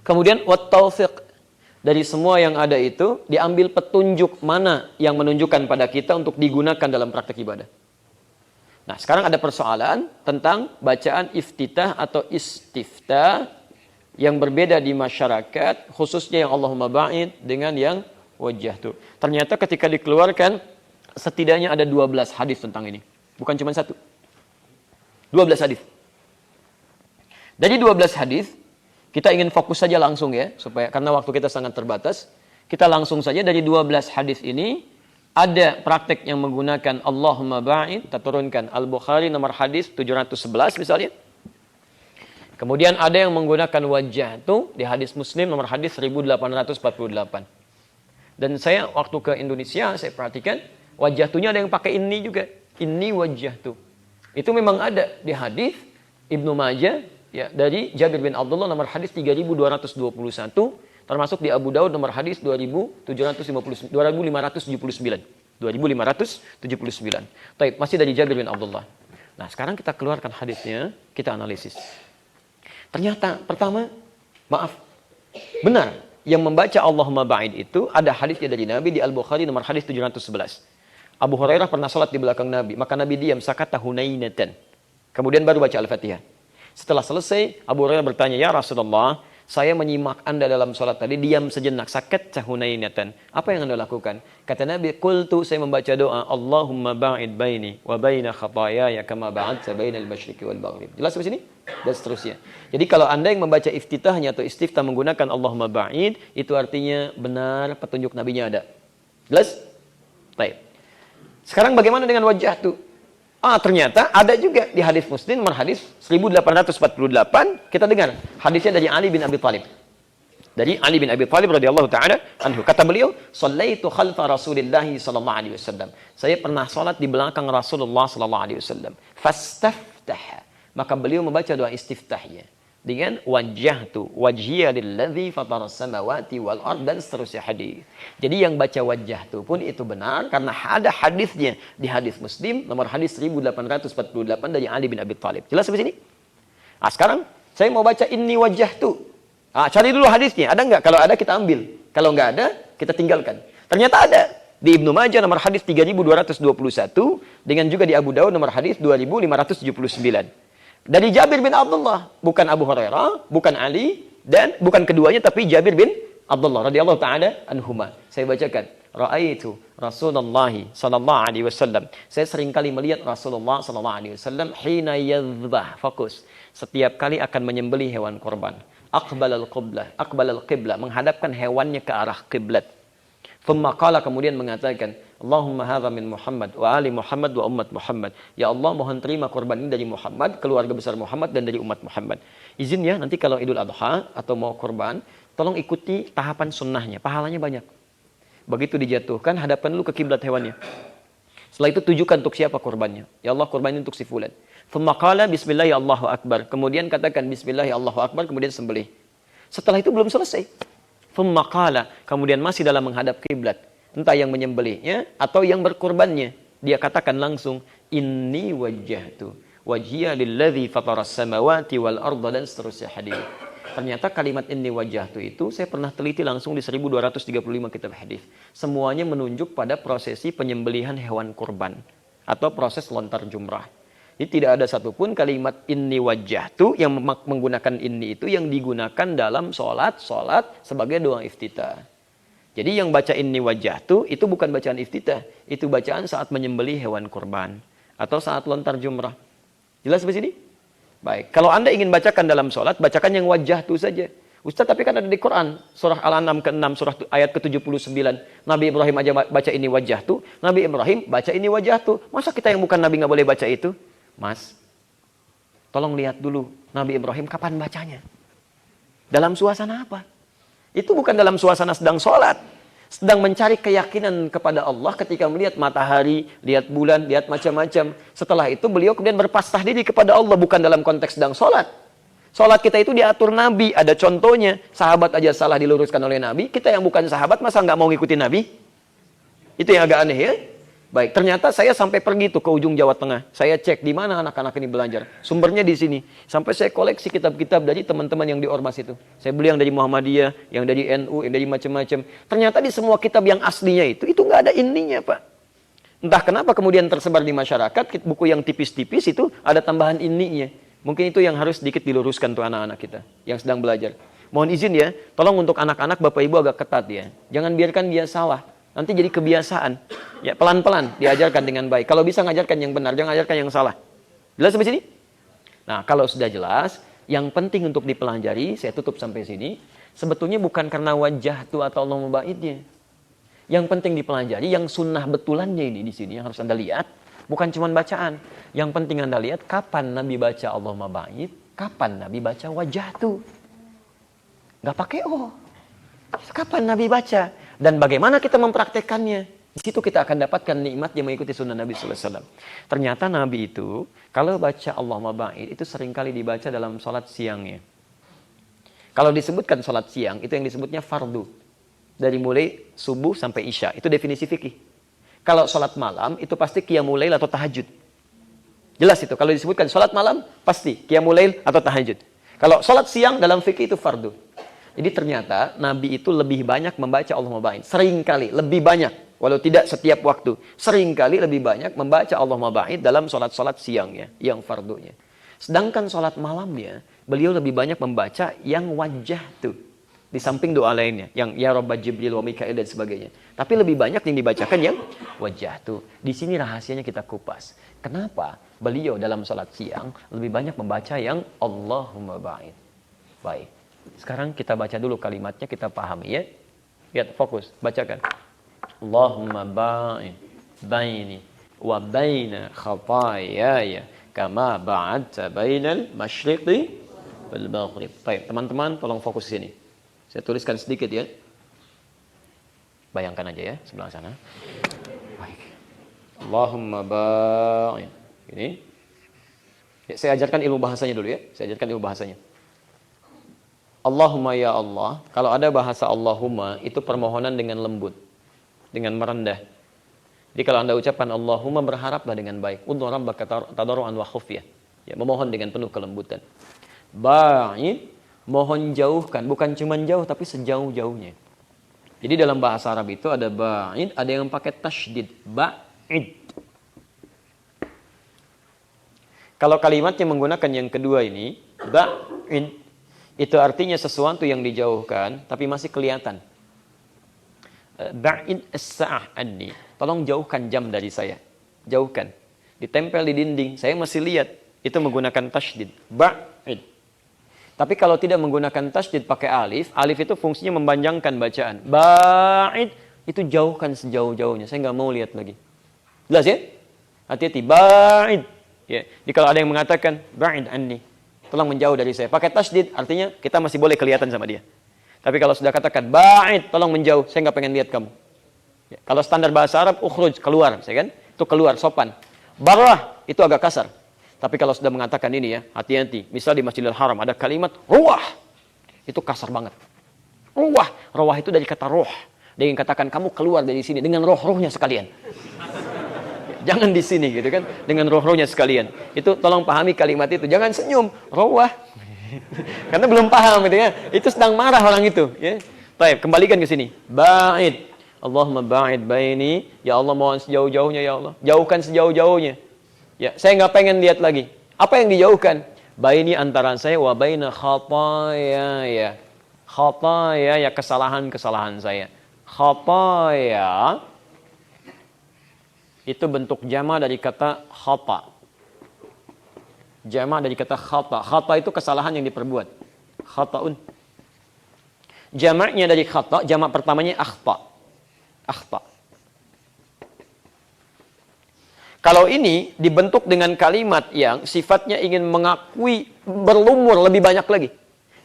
Kemudian wat taufiq. Dari semua yang ada itu, diambil petunjuk mana yang menunjukkan pada kita untuk digunakan dalam praktek ibadah. Nah, sekarang ada persoalan tentang bacaan iftitah atau istiftah yang berbeda di masyarakat, khususnya yang Allahumma ba'id dengan yang wajjahtu. Ternyata ketika dikeluarkan, setidaknya ada 12 hadis tentang ini. Bukan cuma satu. 12 hadis. Dari 12 hadis, kita ingin fokus saja langsung ya, supaya karena waktu kita sangat terbatas, kita langsung saja dari 12 hadis ini ada praktek yang menggunakan Allahumma ba'id, kita turunkan Al-Bukhari nomor hadis 711 misalnya. Kemudian ada yang menggunakan wajjahtu di hadis Muslim nomor hadis 1848. Dan saya waktu ke Indonesia saya perhatikan wajjahtunya ada yang pakai ini juga, ini wajjahtu. Itu memang ada di hadis Ibnu Majah ya, dari Jabir bin Abdullah nomor hadis 3221, termasuk di Abu Daud nomor hadis 2579. 2579. Baik, masih dari Jabir bin Abdullah. Nah, sekarang kita keluarkan hadisnya, kita analisis. Ternyata pertama, maaf, benar yang membaca Allahumma ba'id itu ada hadisnya dari Nabi di Al-Bukhari nomor hadis 711. Abu Hurairah pernah salat di belakang Nabi, maka Nabi diam sakata hunainatan. Kemudian baru baca Al-Fatihah. Setelah selesai, Abu Hurairah bertanya, "Ya Rasulullah, saya menyimak Anda dalam salat tadi, diam sejenak, sakata hunainatan. Apa yang Anda lakukan?" Kata Nabi, "Qultu, saya membaca doa, Allahumma ba'id baini wa baina khataayaya kama ba'adta bainal masyriqi wal maghrib." Jelas sampai sini? Dan seterusnya. Jadi kalau Anda yang membaca iftitahnya atau istiftah menggunakan Allahumma ba'id, itu artinya benar petunjuk Nabinya ada. Jelas? Baik. Sekarang bagaimana dengan wajjahtu? Ternyata ada juga di hadis Muslim nomor hadis 1848, kita dengar hadisnya dari Ali bin Abi Thalib. Dari Ali bin Abi Thalib radhiyallahu taala anhu, kata beliau, "Shallaitu khalfa Rasulillah sallallahu alaihi wasallam." Saya pernah salat di belakang Rasulullah sallallahu alaihi wasallam. Fastaftah. Maka beliau membaca doa istiftahnya dengan wajjahtu wajhiya lilladzi fataras samawati wal ard dan seterusnya hadis. Jadi yang baca wajjahtu pun itu benar karena ada hadisnya di hadis Muslim nomor hadis 1848 dari Ali bin Abi Thalib. Jelas sampai sini? Sekarang saya mau baca inni wajjahtu. Cari dulu hadisnya, ada enggak? Kalau ada kita ambil. Kalau enggak ada, kita tinggalkan. Ternyata ada di Ibnu Majah nomor hadis 3221 dengan juga di Abu Daud nomor hadis 2579. Dari Jabir bin Abdullah, bukan Abu Hurairah, bukan Ali, dan bukan keduanya, tapi Jabir bin Abdullah radhiyallahu taala anhuma. Saya bacakan, "Ra'aitu Rasulullah sallallahu alaihi wasallam." Saya sering kali melihat Rasulullah sallallahu alaihi wasallam hina yadhbah, fokus. Setiap kali akan menyembelih hewan korban. Aqbalal qiblah, menghadapkan hewannya ke arah kiblat. Thumma qala, kemudian mengatakan, Allahumma hadha min Muhammad wa ali Muhammad wa umat Muhammad. Ya Allah, mohon terima korban ini dari Muhammad, keluarga besar Muhammad dan dari umat Muhammad. Izin ya, nanti kalau Idul Adha atau mau korban, tolong ikuti tahapan sunnahnya, pahalanya banyak. Begitu dijatuhkan, hadapkan dulu ke kiblat hewannya. Setelah itu tujukan untuk siapa korbannya. Ya Allah, korban ini untuk si fulan. Thumma qala bismillahi Allahu akbar. Kemudian katakan bismillahi Allahu akbar, kemudian sembelih. Setelah itu belum selesai. Thumma qala, kemudian masih dalam menghadap kiblat, entah yang menyembelihnya atau yang berkorbannya, dia katakan langsung, inni wajjahtu wajhiya lilladzi fataras samawati wal arda dan seterusnya hadis. Ternyata kalimat inni wajjahtu itu saya pernah teliti langsung di 1235 kitab hadis. Semuanya menunjuk pada prosesi penyembelihan hewan kurban atau proses lontar jumrah. Jadi tidak ada satupun kalimat inni wajjahtu yang menggunakan inni itu yang digunakan dalam sholat sebagai doa iftitah. Jadi yang baca inni wajjahtu itu bukan bacaan iftitah, itu bacaan saat menyembelih hewan kurban atau saat lontar jumrah. Jelas sampai sini? Baik, kalau Anda ingin bacakan dalam sholat, bacakan yang wajjahtu saja. Ustaz, tapi kan ada di Quran, surah Al-An'am ke-6, surah ayat ke-79. Nabi Ibrahim aja baca ini wajjahtu, Nabi Ibrahim baca ini wajjahtu. Masa kita yang bukan Nabi nggak boleh baca itu? Mas, tolong lihat dulu Nabi Ibrahim kapan bacanya. Dalam suasana apa? Itu bukan dalam suasana sedang sholat. Sedang mencari keyakinan kepada Allah ketika melihat matahari, lihat bulan, lihat macam-macam. Setelah itu beliau kemudian berpasrah diri kepada Allah, bukan dalam konteks sedang sholat. Sholat kita itu diatur Nabi, ada contohnya. Sahabat aja salah diluruskan oleh Nabi. Kita yang bukan sahabat, masa nggak mau ngikutin Nabi? Itu yang agak aneh ya. Baik, ternyata saya sampai pergi tuh ke ujung Jawa Tengah. Saya cek di mana anak-anak ini belajar. Sumbernya di sini. Sampai saya koleksi kitab-kitab dari teman-teman yang di Ormas itu. Saya beli yang dari Muhammadiyah, yang dari NU, yang dari macam-macam. Ternyata di semua kitab yang aslinya itu nggak ada ininya, Pak. Entah kenapa kemudian tersebar di masyarakat, buku yang tipis-tipis itu ada tambahan ininya. Mungkin itu yang harus sedikit diluruskan tuh anak-anak kita yang sedang belajar. Mohon izin ya, tolong untuk anak-anak Bapak Ibu agak ketat ya. Jangan biarkan dia salah. Nanti jadi kebiasaan. Ya, pelan-pelan diajarkan dengan baik. Kalau bisa ngajarkan yang benar, jangan ajarkan yang salah. Jelas sampai sini? Nah, kalau sudah jelas, yang penting untuk dipelajari, saya tutup sampai sini, sebetulnya bukan karena wajah itu atau Allah baitnya. Yang penting dipelajari, yang sunnah betulannya ini di sini yang harus Anda lihat, bukan cuma bacaan. Yang penting Anda lihat kapan Nabi baca Allahumma bait, kapan Nabi baca wajah itu. Nggak pakai Kapan Nabi baca? Dan bagaimana kita mempraktekannya? Di situ kita akan dapatkan nikmat yang mengikuti sunnah Nabi sallallahu alaihi wasallam. Ternyata Nabi itu, kalau baca Allahumma ba'id, itu seringkali dibaca dalam sholat siangnya. Kalau disebutkan sholat siang, itu yang disebutnya fardu. Dari mulai subuh sampai isya. Itu definisi fikih. Kalau sholat malam, itu pasti qiyamul lail atau tahajud. Jelas itu. Kalau disebutkan sholat malam, pasti qiyamul lail atau tahajud. Kalau sholat siang dalam fikih itu fardu. Jadi ternyata Nabi itu lebih banyak membaca Allahumma ba'id. Seringkali, lebih banyak. Walau tidak setiap waktu. Seringkali lebih banyak membaca Allahumma ba'id dalam sholat-sholat siangnya. Yang fardunya. Sedangkan sholat malamnya, beliau lebih banyak membaca yang wajah tuh. Di samping doa lainnya. Yang ya Rabba Jibril wa Mikail dan sebagainya. Tapi lebih banyak yang dibacakan yang wajah tuh. Di sini rahasianya kita kupas. Kenapa beliau dalam sholat siang lebih banyak membaca yang Allahumma ba'id. Baik. Sekarang kita baca dulu kalimatnya, kita pahami ya. Lihat, fokus, bacakan. Allahumma ba'id baini wa baina khataayaya kama ba'adta bainal masyriqi wal maghrib. Baik, teman-teman tolong fokus sini. Saya tuliskan sedikit ya. Bayangkan aja ya sebelah sana. Baik. Allahumma ba'id. Ini. Ya, saya ajarkan ilmu bahasanya dulu ya. Saya ajarkan ilmu bahasanya. Allahumma ya Allah, kalau ada bahasa Allahumma, itu permohonan dengan lembut, dengan merendah. Jadi kalau Anda ucapkan Allahumma, berharaplah dengan baik. Ud'u rabbaka tadarruan wa khufyah. Ya, memohon dengan penuh kelembutan. Ba'id, mohon jauhkan, bukan cuma jauh tapi sejauh-jauhnya. Jadi dalam bahasa Arab itu ada ba'id, ada yang pakai tasydid, ba'id. Kalau kalimatnya menggunakan yang kedua ini, ba'id, itu artinya sesuatu yang dijauhkan, tapi masih kelihatan. Ba'id as-sa'ah anni. Tolong jauhkan jam dari saya. Jauhkan. Ditempel di dinding. Saya masih lihat. Itu menggunakan tasydid. Ba'id. Tapi kalau tidak menggunakan tasydid pakai alif, alif itu fungsinya mempanjangkan bacaan. Ba'id. Itu jauhkan sejauh-jauhnya. Saya nggak mau lihat lagi. Jelas ya? Hati-hati. Ba'id. Ya. Jadi kalau ada yang mengatakan, Ba'id anni. Tolong menjauh dari saya. Pakai tasydid, artinya kita masih boleh kelihatan sama dia. Tapi kalau sudah katakan, ba'id, tolong menjauh, saya nggak pengen lihat kamu. Ya, kalau standar bahasa Arab, ukhruj, keluar, saya kan? Itu keluar, sopan. Barrah, itu agak kasar. Tapi kalau sudah mengatakan ini ya, hati-hati. Misal di Masjidil Haram ada kalimat, ruah. Itu kasar banget. Ruah itu dari kata roh. Dia ingin katakan, kamu keluar dari sini dengan roh-rohnya sekalian. Jangan di sini gitu kan, dengan roh-rohnya sekalian. Itu tolong pahami kalimat itu. Jangan senyum, rawah. Karena belum paham gitu ya. Itu sedang marah orang itu. Ya. Baik, kembalikan ke sini. Ba'id. Allahumma ba'id baini. Ya Allah, mohon sejauh-jauhnya ya Allah. Jauhkan sejauh-jauhnya. Ya, saya nggak pengen lihat lagi. Apa yang dijauhkan? Baini antara saya wa baina khataaya. Khataaya ya kesalahan-kesalahan saya. Khataaya itu bentuk jama dari kata khata. Jama dari kata khata. Khata itu kesalahan yang diperbuat. Khata'un. Jamaknya dari khata, jamak pertamanya akhta. Akhta. Kalau ini dibentuk dengan kalimat yang sifatnya ingin mengakui berlumur lebih banyak lagi.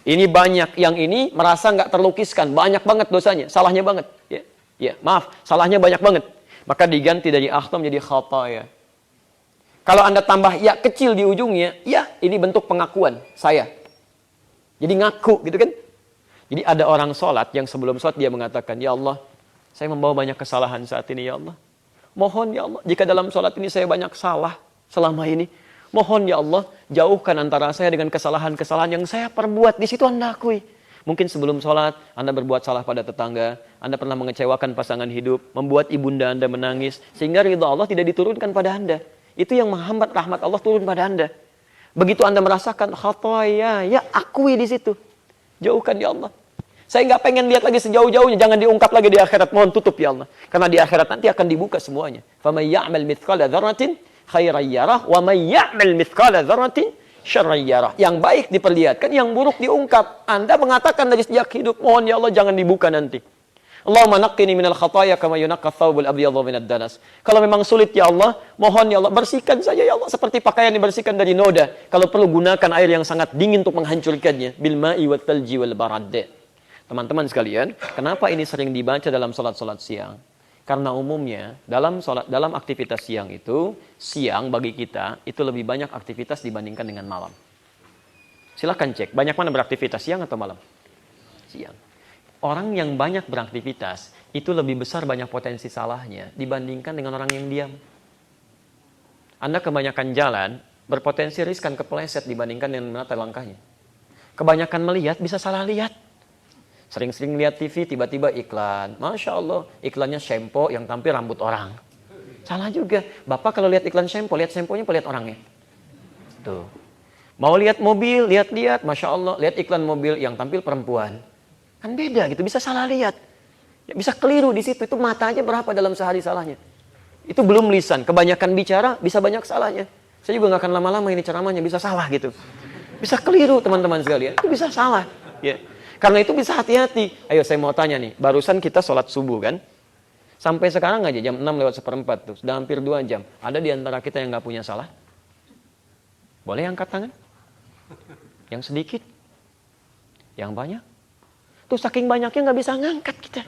Ini banyak, yang ini merasa nggak terlukiskan, banyak banget dosanya, salahnya banget. Ya, maaf, salahnya banyak banget. Maka diganti dari akhta menjadi khataya. Kalau Anda tambah ya kecil di ujungnya, ya ini bentuk pengakuan saya. Jadi ngaku gitu kan. Jadi ada orang sholat yang sebelum sholat dia mengatakan, ya Allah, saya membawa banyak kesalahan saat ini ya Allah. Mohon ya Allah, jika dalam sholat ini saya banyak salah selama ini, mohon ya Allah, jauhkan antara saya dengan kesalahan-kesalahan yang saya perbuat. Di situ Anda akui. Mungkin sebelum sholat, Anda berbuat salah pada tetangga, Anda pernah mengecewakan pasangan hidup, membuat ibunda Anda menangis, sehingga ridha Allah tidak diturunkan pada Anda. Itu yang menghambat rahmat Allah turun pada Anda. Begitu Anda merasakan khataya, ya akui di situ. Jauhkan ya Allah. Saya nggak pengen lihat lagi sejauh-jauhnya, jangan diungkap lagi di akhirat. Mohon tutup ya Allah. Karena di akhirat nanti akan dibuka semuanya. فَمَنْ يَعْمَلْ مِثْقَالَ ذَرَّةٍ خَيْرًا يَرَهُ وَمَنْ يَعْمَلْ مِثْقَالَ ذَرَّةٍ شَرًّا يَرَهُ. Yang baik diperlihatkan, yang buruk diungkap. Anda mengatakan dari sejak hidup, mohon ya Allah jangan dibuka nanti. Allahumma naqqini minal khataya kama yunaqqa thawbul abyadhu minad danas. Kalau memang sulit ya Allah, mohon ya Allah bersihkan saja ya Allah seperti pakaian dibersihkan dari noda. Kalau perlu gunakan air yang sangat dingin untuk menghancurkannya. Bil ma'i wat thalji wal barad. Teman-teman sekalian, kenapa ini sering dibaca dalam salat-salat siang? Karena umumnya dalam aktivitas siang itu, siang bagi kita itu lebih banyak aktivitas dibandingkan dengan malam. Silahkan cek, banyak mana beraktivitas siang atau malam? Siang. Orang yang banyak beraktivitas itu lebih besar banyak potensi salahnya dibandingkan dengan orang yang diam. Anda kebanyakan jalan, berpotensi riskan kepleset dibandingkan dengan menata langkahnya. Kebanyakan melihat, bisa salah lihat. Sering-sering lihat TV, tiba-tiba iklan. Masya Allah, iklannya shampoo yang tampil rambut orang. Salah juga. Bapak kalau lihat iklan shampoo, lihat shampoo-nya, lihat orangnya. Tuh. Mau lihat mobil, lihat-lihat. Masya Allah, lihat iklan mobil yang tampil perempuan. Kan beda gitu, bisa salah lihat. Ya, bisa keliru di situ. Itu mata aja berapa dalam sehari salahnya. Itu belum lisan. Kebanyakan bicara, bisa banyak salahnya. Saya juga nggak akan lama-lama ini ceramahnya, bisa salah gitu. Bisa keliru teman-teman sekalian. Itu bisa salah. Ya. Karena itu bisa hati-hati. Ayo saya mau tanya nih, barusan kita sholat subuh kan? Sampai sekarang aja jam 6:04 tuh, sudah hampir 2 jam. Ada di antara kita yang nggak punya salah? Boleh angkat tangan? Yang sedikit? Yang banyak? Tuh saking banyaknya nggak bisa ngangkat kita.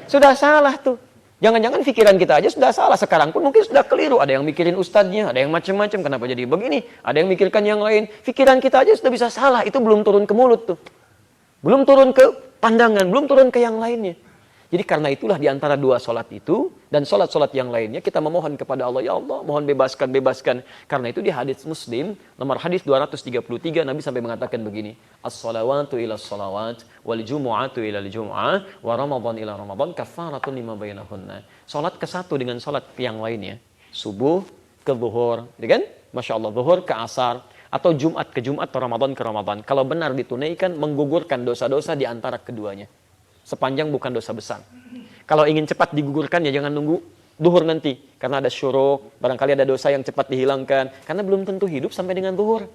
Sudah salah tuh. Jangan-jangan pikiran kita aja sudah salah. Sekarang pun mungkin sudah keliru. Ada yang mikirin ustadznya, ada yang macam-macam. Kenapa jadi begini? Ada yang mikirkan yang lain. Pikiran kita aja sudah bisa salah. Itu belum turun ke mulut tuh. Belum turun ke pandangan, belum turun ke yang lainnya. Jadi karena itulah di antara dua sholat itu dan sholat-sholat yang lainnya kita memohon kepada Allah, ya Allah mohon bebaskan. Karena itu di hadis Muslim nomor hadis 233 Nabi sampai mengatakan begini, as-salawatu ila salawat wal jumu'atu ila al-jumu'ah wa ramadan ila ramadan kafaratun lima bainahunna. Sholat ke satu dengan sholat yang lainnya, subuh ke zuhur, ya kan? Masya Allah, zuhur ke asar, atau Jumat ke Jumat atau Ramadan ke Ramadan. Kalau benar ditunaikan, menggugurkan dosa-dosa di antara keduanya. Sepanjang bukan dosa besar. Kalau ingin cepat digugurkan, ya jangan nunggu duhur nanti. Karena ada syuruk, barangkali ada dosa yang cepat dihilangkan. Karena belum tentu hidup sampai dengan duhur.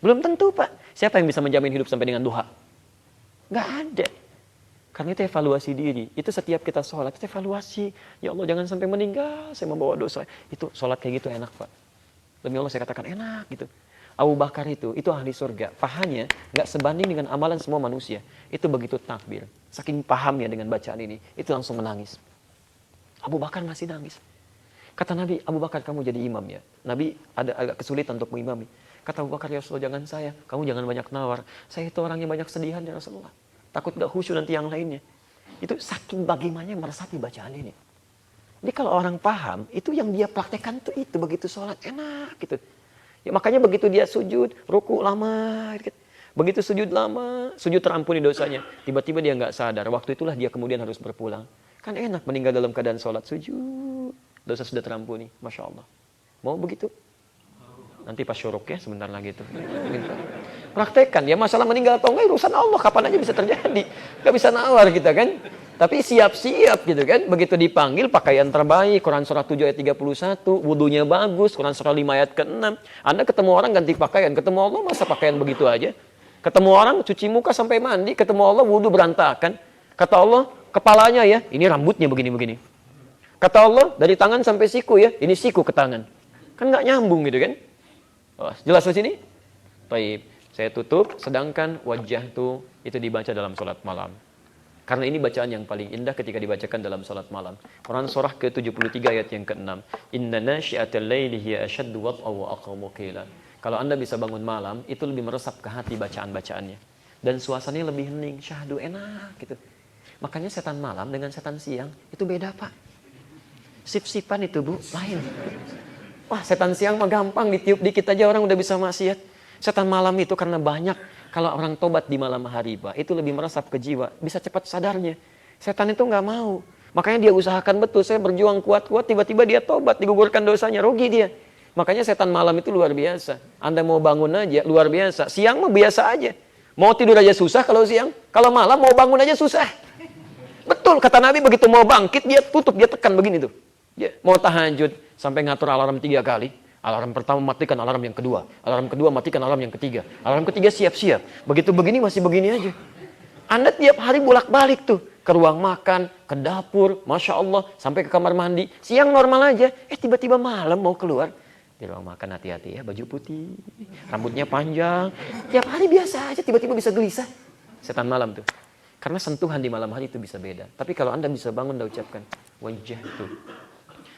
Belum tentu, Pak. Siapa yang bisa menjamin hidup sampai dengan duha? Nggak ada. Karena itu evaluasi diri. Itu setiap kita sholat, kita evaluasi. Ya Allah, jangan sampai meninggal, saya membawa dosa. Itu sholat kayak gitu enak, Pak. Demi Allah saya katakan enak gitu. Abu Bakar itu ahli surga. Pahamnya nggak sebanding dengan amalan semua manusia. Itu begitu takbir. Saking pahamnya dengan bacaan ini, itu langsung menangis. Abu Bakar masih nangis. Kata Nabi, Abu Bakar kamu jadi imam ya. Nabi ada agak kesulitan untuk mengimami. Kata Abu Bakar, ya Rasulullah jangan saya. Kamu jangan banyak nawar. Saya itu orangnya banyak sedihan ya Rasulullah. Takut gak khusyuk nanti yang lainnya. Itu saking bagaimana meresapi bacaan ini. Jadi kalau orang paham, itu yang dia praktekkan tuh itu. Begitu sholat enak gitu. Ya, makanya begitu dia sujud, ruku lama, gitu. Begitu sujud lama, sujud terampuni dosanya. Tiba-tiba dia nggak sadar. Waktu itulah dia kemudian harus berpulang. Kan enak meninggal dalam keadaan sholat sujud. Dosa sudah terampuni, Masya Allah. Mau begitu? Nanti pas syuruk ya, sebentar lagi tuh. Praktekkan, ya masalah meninggal atau enggak, urusan Allah. Kapan aja bisa terjadi. Nggak bisa nawar kita kan. Tapi siap-siap gitu kan. Begitu dipanggil, pakaian terbaik. Quran surah 7 ayat 31. Wudunya bagus. Quran surah 5 ayat ke-6. Anda ketemu orang ganti pakaian. Ketemu Allah masa pakaian begitu aja. Ketemu orang cuci muka sampai mandi. Ketemu Allah wudu berantakan. Kata Allah, kepalanya ya. Ini rambutnya begini-begini. Kata Allah, dari tangan sampai siku ya. Ini siku ke tangan. Kan nggak nyambung gitu kan. Oh, jelas di sini? Baik. Saya tutup. Sedangkan wajah itu dibaca dalam sholat malam. Karena ini bacaan yang paling indah ketika dibacakan dalam salat malam. Quran surah ke-73 ayat yang ke-6. Inna nasyi'atal laili hiya ashaddu wat'an wa aqwamu qila. Kalau Anda bisa bangun malam, itu lebih meresap ke hati bacaan-bacaannya. Dan suasananya lebih hening, syahdu enak gitu. Makanya setan malam dengan setan siang itu beda, Pak. Sip-sipan itu Bu, lain. Wah, setan siang mah gampang, ditiup dikit aja orang udah bisa maksiat. Setan malam itu karena banyak, kalau orang tobat di malam hari Pak, itu lebih meresap ke jiwa, bisa cepat sadarnya. Setan itu nggak mau. Makanya dia usahakan betul, saya berjuang kuat-kuat, tiba-tiba dia tobat, digugurkan dosanya, rugi dia. Makanya setan malam itu luar biasa. Anda mau bangun aja, luar biasa. Siang mah biasa aja. Mau tidur aja susah kalau siang. Kalau malam mau bangun aja susah. Betul, kata Nabi begitu mau bangkit, dia tutup, dia tekan begini tuh. Ya, mau tahajud sampai ngatur alarm 3 kali. Alarm pertama matikan alarm yang kedua. Alarm kedua matikan alarm yang ketiga. Alarm ketiga siap-siap. Begitu begini masih begini aja. Anda tiap hari bolak-balik tuh. Ke ruang makan, ke dapur, Masya Allah. Sampai ke kamar mandi. Siang normal aja. Tiba-tiba malam mau keluar. Di ruang makan hati-hati ya, baju putih. Rambutnya panjang. Tiap hari biasa aja, tiba-tiba bisa gelisah. Setan malam tuh. Karena sentuhan di malam hari itu bisa beda. Tapi kalau Anda bisa bangun dan ucapkan. Wajah tuh.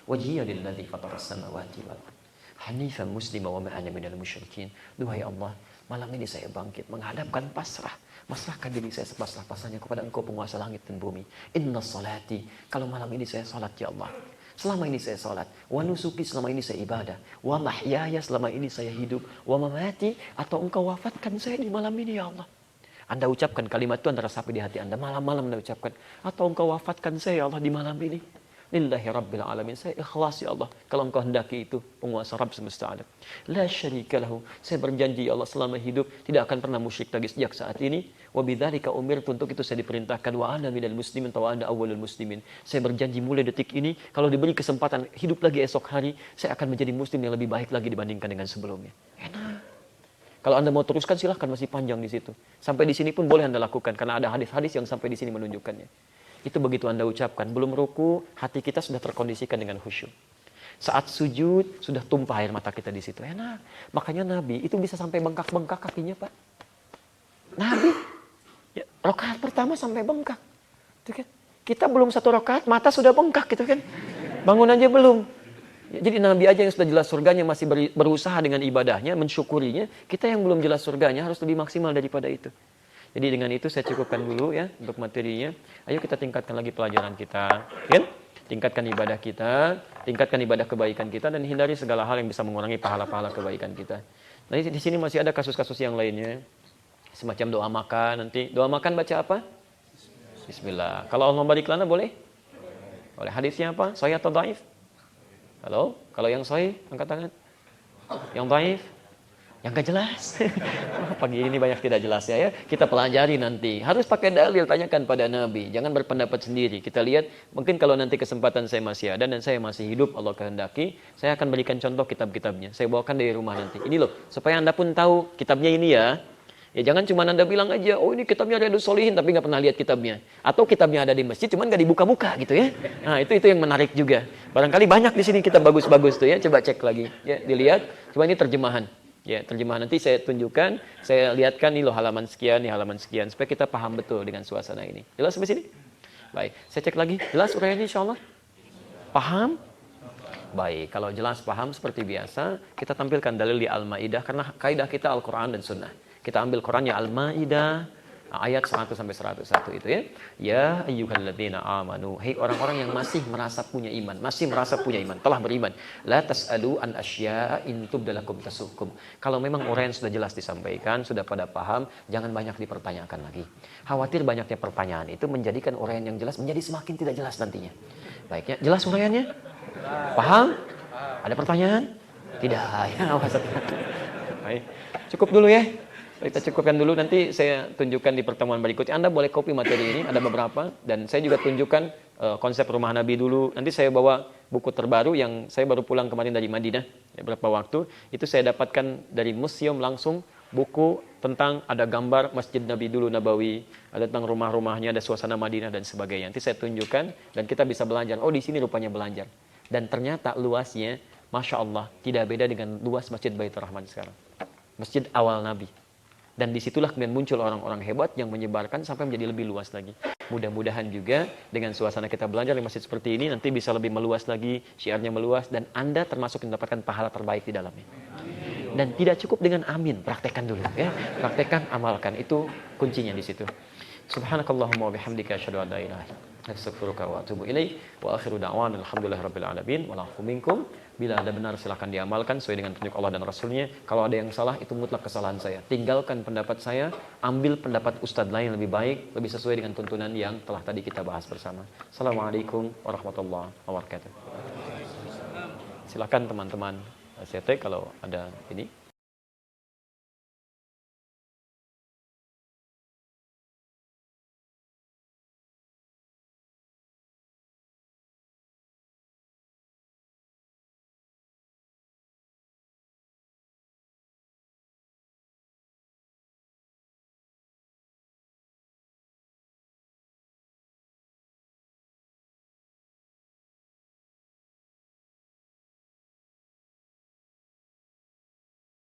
Wajhiya lilladzi fataras samawati wal ardh hanifan muslima wa ma ana minal musyrikin. Duhai Allah, malam ini saya bangkit menghadapkan pasrah. Masrahkan diri saya sepasrah-pasrahnya kepada Engkau penguasa langit dan bumi. Inna salati, kalau malam ini saya salat ya Allah. Selama ini saya salat, wa nusuki selama ini saya ibadah, wa mahyaya selama ini saya hidup, wa mamati atau Engkau wafatkan saya di malam ini ya Allah. Anda ucapkan kalimat itu, Anda resapi di hati Anda, malam-malam Anda ucapkan, atau Engkau wafatkan saya ya Allah di malam ini. Lillahi Rabbil Alamin. Saya ikhlas ya Allah. Kalau Engkau hendaki itu penguasa Rabb semesta alam. La syarika lahu. Saya berjanji ya Allah selama hidup tidak akan pernah musyrik lagi sejak saat ini. Wa bidzalika umirtu, untuk itu saya diperintahkan wa ana minal muslimin wa ana awwalul muslimin. Saya berjanji mulai detik ini kalau diberi kesempatan hidup lagi esok hari, saya akan menjadi muslim yang lebih baik lagi dibandingkan dengan sebelumnya. Enak. Kalau Anda mau teruskan silahkan, masih panjang di situ. Sampai di sini pun boleh Anda lakukan karena ada hadis-hadis yang sampai di sini menunjukkannya. Itu begitu Anda ucapkan, belum ruku, hati kita sudah terkondisikan dengan khusyuk. Saat sujud, sudah tumpah air mata kita di situ. Enak. Makanya Nabi itu bisa sampai bengkak-bengkak kakinya, Pak. Nabi, ya, rakaat pertama sampai bengkak. Itu kan? Kita belum satu rakaat, mata sudah bengkak gitu kan. Bangun aja belum. Ya, jadi Nabi aja yang sudah jelas surganya masih berusaha dengan ibadahnya, mensyukurinya. Kita yang belum jelas surganya harus lebih maksimal daripada itu. Jadi dengan itu saya cukupkan dulu ya untuk materinya. Ayo kita tingkatkan lagi pelajaran kita, kan? Tingkatkan ibadah kita, tingkatkan ibadah kebaikan kita, dan hindari segala hal yang bisa mengurangi pahala-pahala kebaikan kita. Nah di sini masih ada kasus-kasus yang lainnya, semacam doa makan. Nanti doa makan baca apa? Bismillah. Kalau Allah barik lana boleh? Boleh. Hadisnya apa? Sahih atau dhaif? Halo? Kalau yang sahih angkat tangan. Yang dhaif? Yang gak jelas. Pagi ini banyak tidak jelas ya. Kita pelajari nanti. Harus pakai dalil, tanyakan pada Nabi. Jangan berpendapat sendiri. Kita lihat, mungkin kalau nanti kesempatan saya masih ada dan saya masih hidup, Allah kehendaki, saya akan berikan contoh kitab-kitabnya. Saya bawakan dari rumah nanti. Ini loh, supaya Anda pun tahu kitabnya ini ya. Ya jangan cuma Anda bilang aja, oh ini kitabnya Riyadhus Shalihin, tapi nggak pernah lihat kitabnya. Atau kitabnya ada di masjid, cuman nggak dibuka-buka gitu ya. Nah itu yang menarik juga. Barangkali banyak di sini kitab bagus-bagus tuh ya. Coba cek lagi, ya dilihat. Coba ini terjemahan. Ya, terjemahan nanti saya tunjukkan, saya lihatkan nih loh halaman sekian, supaya kita paham betul dengan suasana ini. Jelas sampai sini? Baik, saya cek lagi. Jelas uraiannya insyaallah? Paham? Baik, kalau jelas paham seperti biasa, kita tampilkan dalil di Al-Maidah karena kaidah kita Al-Quran dan Sunnah. Kita ambil Qurannya Al-Maidah ayat 100 sampai 101 itu ya. Ya ayyuhalladzina amanu, hei orang-orang yang masih merasa punya iman, telah beriman. La tas'alu an asya'a in tubdalakum tasukum. Kalau memang orang yang sudah jelas disampaikan, sudah pada paham, jangan banyak dipertanyakan lagi. Khawatir banyaknya pertanyaan itu menjadikan orang yang jelas menjadi semakin tidak jelas nantinya. Baiknya, jelas uraiannya? Paham? Ada pertanyaan? Tidak, ya baik. Cukup dulu ya. Kita cukupkan dulu, nanti saya tunjukkan di pertemuan berikutnya. Anda boleh copy materi ini, ada beberapa. Dan saya juga tunjukkan konsep rumah Nabi dulu. Nanti saya bawa buku terbaru yang saya baru pulang kemarin dari Madinah. Beberapa waktu, itu saya dapatkan dari museum langsung. Buku tentang ada gambar Masjid Nabi dulu Nabawi, ada tentang rumah-rumahnya, ada suasana Madinah dan sebagainya. Nanti saya tunjukkan dan kita bisa belajar. Oh di sini rupanya belajar. Dan ternyata luasnya, Masya Allah, tidak beda dengan luas Masjid Baitur Rahman sekarang. Masjid awal Nabi. Dan disitulah kemudian muncul orang-orang hebat yang menyebarkan sampai menjadi lebih luas lagi. Mudah-mudahan juga dengan suasana kita belajar di masjid seperti ini, nanti bisa lebih meluas lagi, syiarnya meluas, dan Anda termasuk mendapatkan pahala terbaik di dalamnya. Dan tidak cukup dengan amin, praktekkan dulu ya. Praktekkan, amalkan, itu kuncinya di situ. Subhanakallahumma wa bihamdika asyhadu an la ilaha illa anta Astaghfiruka wa atubu ilaik. Wa akhiru da'wana alhamdulillahirabbil alamin. Wa lakum minkum. Bila ada benar silahkan diamalkan sesuai dengan petunjuk Allah dan Rasulnya. Kalau ada yang salah itu mutlak kesalahan saya. Tinggalkan pendapat saya, ambil pendapat ustadz lain lebih baik, lebih sesuai dengan tuntunan yang telah tadi kita bahas bersama. Assalamualaikum warahmatullahi wabarakatuh. Silakan teman-teman CT kalau ada ini.